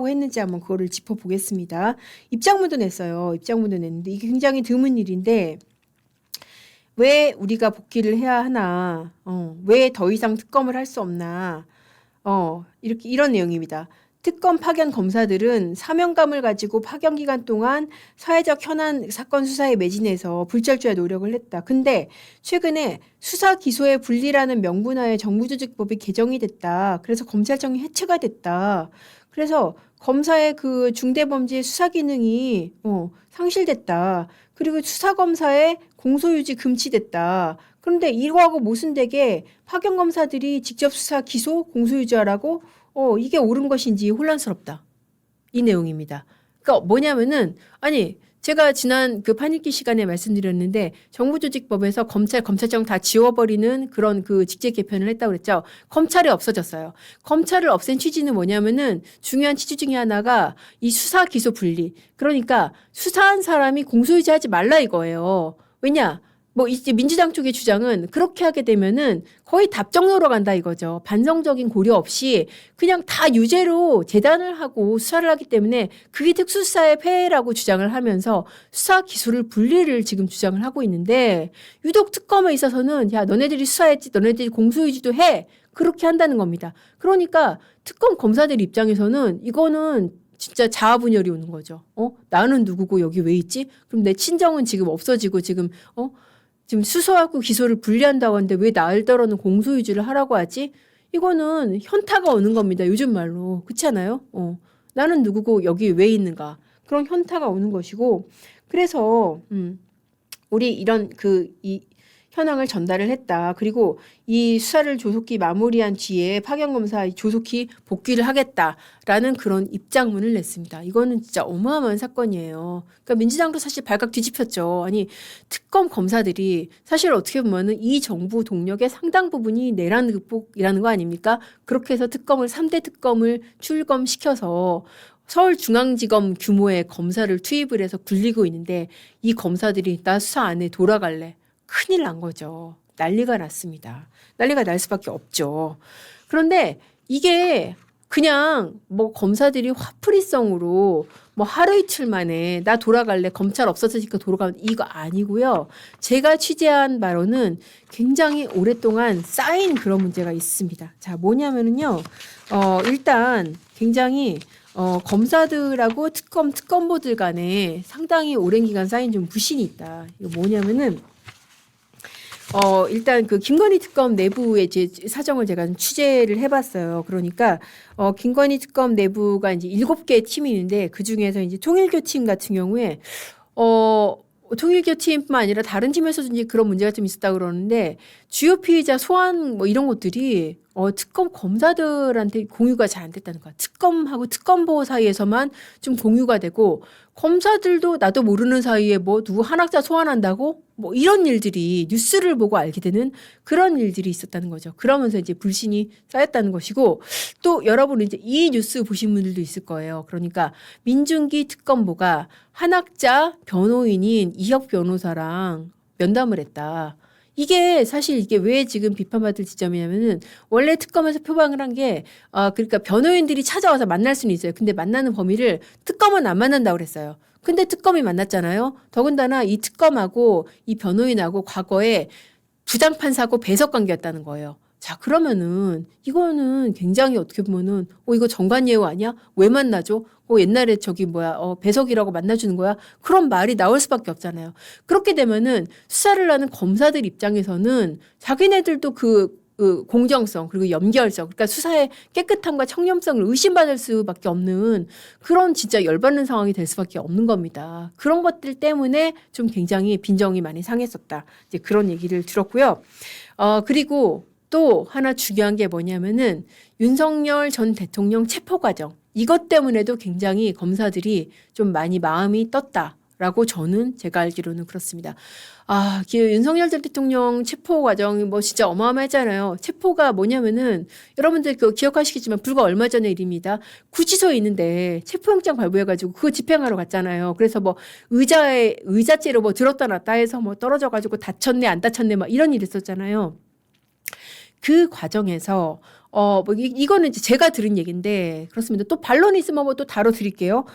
했는지 한번 그거를 짚어보겠습니다. 입장문도 냈어요. 입장문도 냈는데 이게 굉장히 드문 일인데 왜 우리가 복귀를 해야 하나? 왜 더 이상 특검을 할 수 없나? 이렇게 이런 내용입니다. 특검 파견 검사들은 사명감을 가지고 파견 기간 동안 사회적 현안 사건 수사에 매진해서 불철주야 노력을 했다. 근데 최근에 수사 기소의 분리라는 명분하에 정부조직법이 개정이 됐다. 그래서 검찰청이 해체가 됐다. 그래서 검사의 그 중대범죄 수사 기능이 상실됐다. 그리고 수사검사의 공소유지 금지됐다. 그런데 이거하고 모순되게 파견 검사들이 직접 수사, 기소, 공소유지하라고 이게 옳은 것인지 혼란스럽다. 이 내용입니다. 그러니까 뭐냐면은 아니 제가 지난 그 판읽기 시간에 말씀드렸는데 정부조직법에서 검찰청 다 지워버리는 그런 그 직제 개편을 했다고 그랬죠. 검찰이 없어졌어요. 검찰을 없앤 취지는 뭐냐면은 중요한 취지 중에 하나가 이 수사 기소 분리. 그러니까 수사한 사람이 공소유지하지 말라 이거예요. 왜냐? 뭐 이제 민주당 쪽의 주장은 그렇게 하게 되면은 거의 답정너로 간다 이거죠. 반성적인 고려 없이 그냥 다 유죄로 재단을 하고 수사를 하기 때문에 그게 특수수사의 폐해라고 주장을 하면서 수사 기소를 분리를 지금 주장을 하고 있는데 유독 특검에 있어서는 야 너네들이 수사했지 너네들이 공소유지도 해 그렇게 한다는 겁니다. 그러니까 특검 검사들 입장에서는 이거는 진짜 자아분열이 오는 거죠. 나는 누구고 여기 왜 있지? 그럼 내 친정은 지금 없어지고 지금 수사하고 기소를 분리한다고 하는데 왜 날 떨어는 공소유지를 하라고 하지? 이거는 현타가 오는 겁니다. 요즘 말로. 그렇지 않아요? 나는 누구고 여기 왜 있는가? 그런 현타가 오는 것이고 그래서 우리 이런 이 현황을 전달을 했다. 그리고 이 수사를 조속히 마무리한 뒤에 파견검사 조속히 복귀를 하겠다라는 그런 입장문을 냈습니다. 이거는 진짜 어마어마한 사건이에요. 그러니까 민주당도 사실 발칵 뒤집혔죠. 아니 특검 검사들이 사실 어떻게 보면은 이 정부 동력의 상당 부분이 내란 극복이라는 거 아닙니까? 그렇게 해서 3대 특검을 출검시켜서 서울중앙지검 규모의 검사를 투입을 해서 굴리고 있는데 이 검사들이 나 수사 안 해 돌아갈래. 큰일 난 거죠. 난리가 났습니다. 난리가 날 수밖에 없죠. 그런데 이게 그냥 뭐 검사들이 화풀이성으로 뭐 하루 이틀 만에 나 돌아갈래 검찰 없어지니까 돌아가면 이거 아니고요. 제가 취재한 바로는 굉장히 오랫동안 쌓인 그런 문제가 있습니다. 자, 뭐냐면은요. 일단 굉장히 검사들하고 특검보들 간에 상당히 오랜 기간 쌓인 좀 불신이 있다. 이거 뭐냐면은 일단 그 김건희 특검 내부의 제 사정을 제가 좀 취재를 해봤어요. 그러니까, 김건희 특검 내부가 이제 7개의 팀이 있는데 그 중에서 이제 통일교 팀 같은 경우에, 통일교 팀뿐만 아니라 다른 팀에서도 이제 그런 문제가 좀 있었다 그러는데 주요 피의자 소환 뭐 이런 것들이 특검 검사들한테 공유가 잘 안 됐다는 거야. 특검하고 특검보 사이에서만 좀 공유가 되고 검사들도 나도 모르는 사이에 뭐 누구 한학자 소환한다고 뭐 이런 일들이 뉴스를 보고 알게 되는 그런 일들이 있었다는 거죠. 그러면서 이제 불신이 쌓였다는 것이고 또 여러분은 이제 이 뉴스 보신 분들도 있을 거예요. 그러니까 민중기 특검보가 한학자 변호인인 이혁 변호사랑 면담을 했다. 이게 사실 이게 왜 지금 비판받을 지점이냐면은 원래 특검에서 표방을 한 게 그러니까 변호인들이 찾아와서 만날 수는 있어요. 근데 만나는 범위를 특검은 안 만난다고 그랬어요. 근데 특검이 만났잖아요. 더군다나 이 특검하고 이 변호인하고 과거에 부장판사고 배석 관계였다는 거예요. 자, 그러면은 이거는 굉장히 어떻게 보면은 이거 정관예우 아니야? 왜 만나죠? 옛날에 배석이라고 만나주는 거야? 그런 말이 나올 수밖에 없잖아요. 그렇게 되면은 수사를 하는 검사들 입장에서는 자기네들도 그 공정성 그리고 연결성 그러니까 수사의 깨끗함과 청렴성을 의심받을 수밖에 없는 그런 진짜 열받는 상황이 될 수밖에 없는 겁니다. 그런 것들 때문에 좀 굉장히 빈정이 많이 상했었다. 이제 그런 얘기를 들었고요. 그리고 또 하나 중요한 게 뭐냐면은 윤석열 전 대통령 체포 과정 이것 때문에도 굉장히 검사들이 좀 많이 마음이 떴다. 라고 제가 알기로는 그렇습니다. 윤석열 전 대통령 체포 과정이 뭐 진짜 어마어마했잖아요. 체포가 뭐냐면은 여러분들 기억하시겠지만 불과 얼마 전의 일입니다. 구치소에 있는데 체포영장 발부해가지고 그거 집행하러 갔잖아요. 그래서 뭐 의자째로 뭐 들었다 놨다 해서 뭐 떨어져가지고 다쳤네 안 다쳤네 막 이런 일이 있었잖아요. 그 과정에서 이거는 이제 제가 들은 얘기인데 그렇습니다. 또 반론이 있으면 뭐 또 다뤄드릴게요.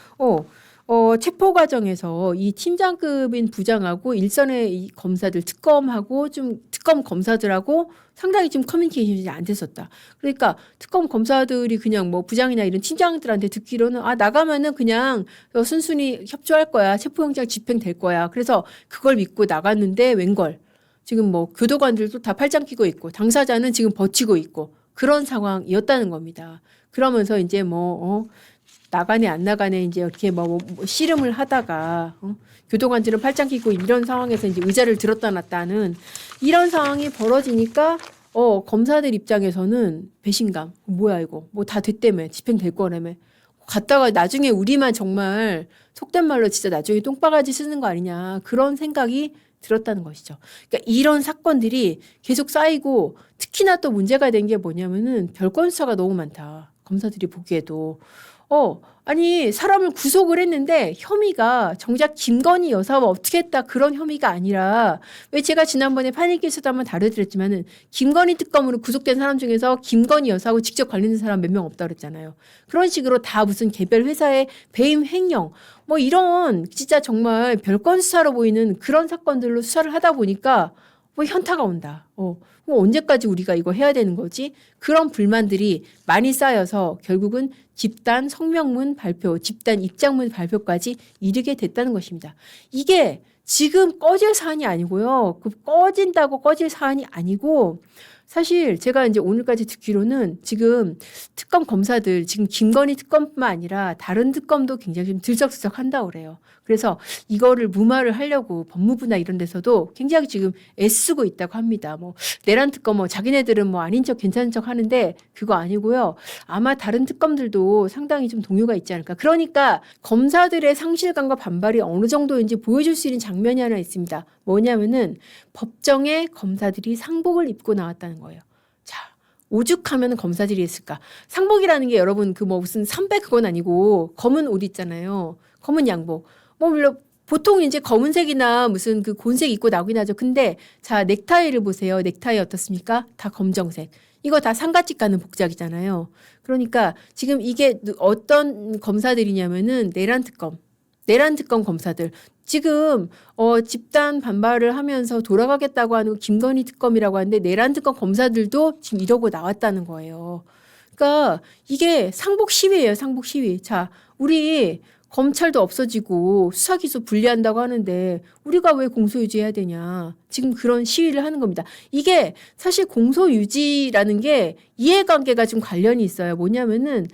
체포 과정에서 이 팀장급인 부장하고 일선의 이 검사들 특검하고 좀 특검 검사들하고 상당히 좀 커뮤니케이션이 안 됐었다. 그러니까 특검 검사들이 그냥 뭐 부장이나 이런 팀장들한테 듣기로는 나가면은 그냥 순순히 협조할 거야. 체포영장 집행될 거야. 그래서 그걸 믿고 나갔는데 웬걸. 지금 뭐 교도관들도 다 팔짱 끼고 있고 당사자는 지금 버티고 있고 그런 상황이었다는 겁니다. 그러면서 이제 나가네 안 나가네 이제 이렇게 씨름을 하다가 교도관들은 팔짱 끼고 이런 상황에서 이제 의자를 들었다 놨다는 이런 상황이 벌어지니까 검사들 입장에서는 배신감 뭐야 이거 뭐 다 됐다며 집행될 거라며 갔다가 나중에 우리만 정말 속된 말로 진짜 나중에 똥바가지 쓰는 거 아니냐 그런 생각이 들었다는 것이죠. 그러니까 이런 사건들이 계속 쌓이고 특히나 또 문제가 된 게 뭐냐면은 별건 수사가 너무 많다. 검사들이 보기에도. 아니 사람을 구속을 했는데 혐의가 정작 김건희 여사와 어떻게 했다 그런 혐의가 아니라 왜 제가 지난번에 판일기에서도 한번 다뤄드렸지만은 김건희 특검으로 구속된 사람 중에서 김건희 여사하고 직접 관련된 사람 몇 명 없다 그랬잖아요. 그런 식으로 다 무슨 개별 회사의 배임 횡령 뭐 이런 진짜 정말 별건 수사로 보이는 그런 사건들로 수사를 하다 보니까 뭐 현타가 온다. 뭐 언제까지 우리가 이거 해야 되는 거지? 그런 불만들이 많이 쌓여서 결국은 집단 성명문 발표, 집단 입장문 발표까지 이르게 됐다는 것입니다. 이게 지금 꺼질 사안이 아니고요. 꺼진다고 꺼질 사안이 아니고 사실 제가 이제 오늘까지 듣기로는 지금 특검 검사들 지금 김건희 특검뿐만 아니라 다른 특검도 굉장히 좀 들썩들썩 한다고 그래요. 그래서 이거를 무마를 하려고 법무부나 이런 데서도 굉장히 지금 애쓰고 있다고 합니다. 뭐 내란 특검 자기네들은 뭐 아닌 척 괜찮은 척 하는데 그거 아니고요. 아마 다른 특검들도 상당히 좀 동요가 있지 않을까. 그러니까 검사들의 상실감과 반발이 어느 정도인지 보여줄 수 있는 장면이 하나 있습니다. 뭐냐면은 법정에 검사들이 상복을 입고 나왔다는 거예요. 자, 오죽하면 검사들이 했을까? 상복이라는 게 여러분 무슨 삼배 그건 아니고 검은 옷 있잖아요. 검은 양복. 물론 보통 이제 검은색이나 무슨 곤색 입고 나오긴 하죠. 근데 자, 넥타이를 보세요. 넥타이 어떻습니까? 다 검정색. 이거 다 상가집 가는 복장이잖아요. 그러니까 지금 이게 어떤 검사들이냐면은 내란 특검 검사들. 지금 집단 반발을 하면서 돌아가겠다고 하는 김건희 특검이라고 하는데 내란 특검 검사들도 지금 이러고 나왔다는 거예요. 그러니까 이게 상복 시위예요. 상복 시위. 자, 우리 검찰도 없어지고 수사기소 분리한다고 하는데 우리가 왜 공소유지해야 되냐. 지금 그런 시위를 하는 겁니다. 이게 사실 공소유지라는 게 이해관계가 좀 관련이 있어요. 뭐냐면은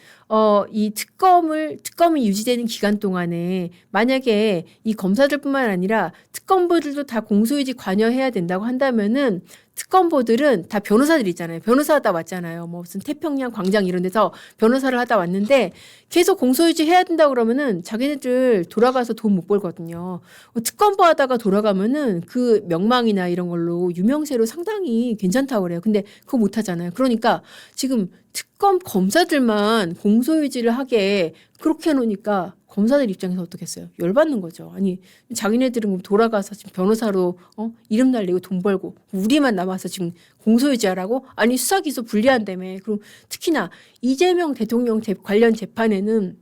이 특검이 유지되는 기간 동안에 만약에 이 검사들뿐만 아니라 특검보들도 다 공소유지 관여해야 된다고 한다면은 특검보들은 다 변호사들 있잖아요. 변호사 하다 왔잖아요. 뭐 무슨 태평양 광장 이런 데서 변호사를 하다 왔는데 계속 공소유지 해야 된다고 그러면은 자기네들 돌아가서 돈 못 벌거든요. 특검보 하다가 돌아가면은 그 명망이나 이런 걸로 유명세로 상당히 괜찮다고 그래요. 근데 그거 못 하잖아요. 그러니까 지금 특검 검사들만 공소유지를 하게 그렇게 해놓으니까 검사들 입장에서 어떻겠어요? 열받는 거죠. 아니 자기네들은 돌아가서 지금 변호사로 이름 날리고 돈 벌고 우리만 남아서 지금 공소유지하라고? 아니 수사기소 분리한다며. 그럼 특히나 이재명 대통령 관련 재판에는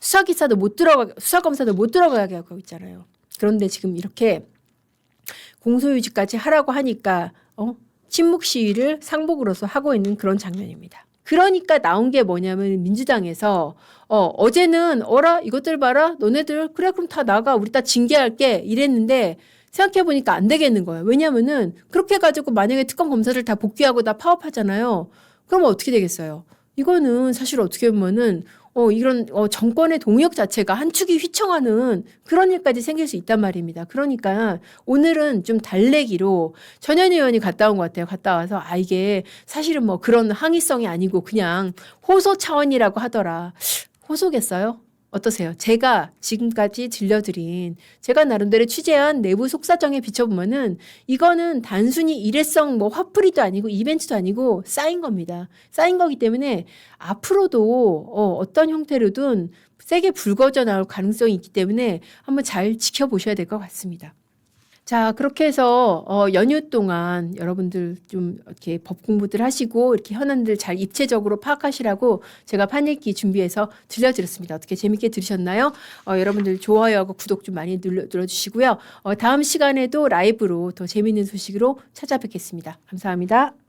수사검사도 못 들어가게 하고 있잖아요. 그런데 지금 이렇게 공소유지까지 하라고 하니까 침묵 시위를 상복으로서 하고 있는 그런 장면입니다. 그러니까 나온 게 뭐냐면 민주당에서 어제는 이것들 봐라 너네들 그래 그럼 다 나가 우리 다 징계할게 이랬는데 생각해보니까 안 되겠는 거예요. 왜냐면은 그렇게 해가지고 만약에 특검 검사들 다 복귀하고 다 파업하잖아요. 그러면 어떻게 되겠어요? 이거는 사실 어떻게 보면은 이런 정권의 동력 자체가 한 축이 휘청하는 그런 일까지 생길 수 있단 말입니다. 그러니까 오늘은 좀 달래기로 전현희 의원이 갔다 온 것 같아요. 갔다 와서 이게 사실은 뭐 그런 항의성이 아니고 그냥 호소 차원이라고 하더라. 호소겠어요? 어떠세요? 제가 지금까지 들려드린 제가 나름대로 취재한 내부 속사정에 비춰보면은 이거는 단순히 일회성 뭐 화풀이도 아니고 이벤트도 아니고 쌓인 겁니다. 쌓인 거기 때문에 앞으로도 어떤 형태로든 세게 불거져 나올 가능성이 있기 때문에 한번 잘 지켜보셔야 될 것 같습니다. 자, 그렇게 해서 연휴 동안 여러분들 좀 이렇게 법 공부들 하시고 이렇게 현안들 잘 입체적으로 파악하시라고 제가 판읽기 준비해서 들려드렸습니다. 어떻게 재밌게 들으셨나요? 여러분들 좋아요하고 구독 좀 많이 눌러주시고요. 다음 시간에도 라이브로 더 재밌는 소식으로 찾아뵙겠습니다. 감사합니다.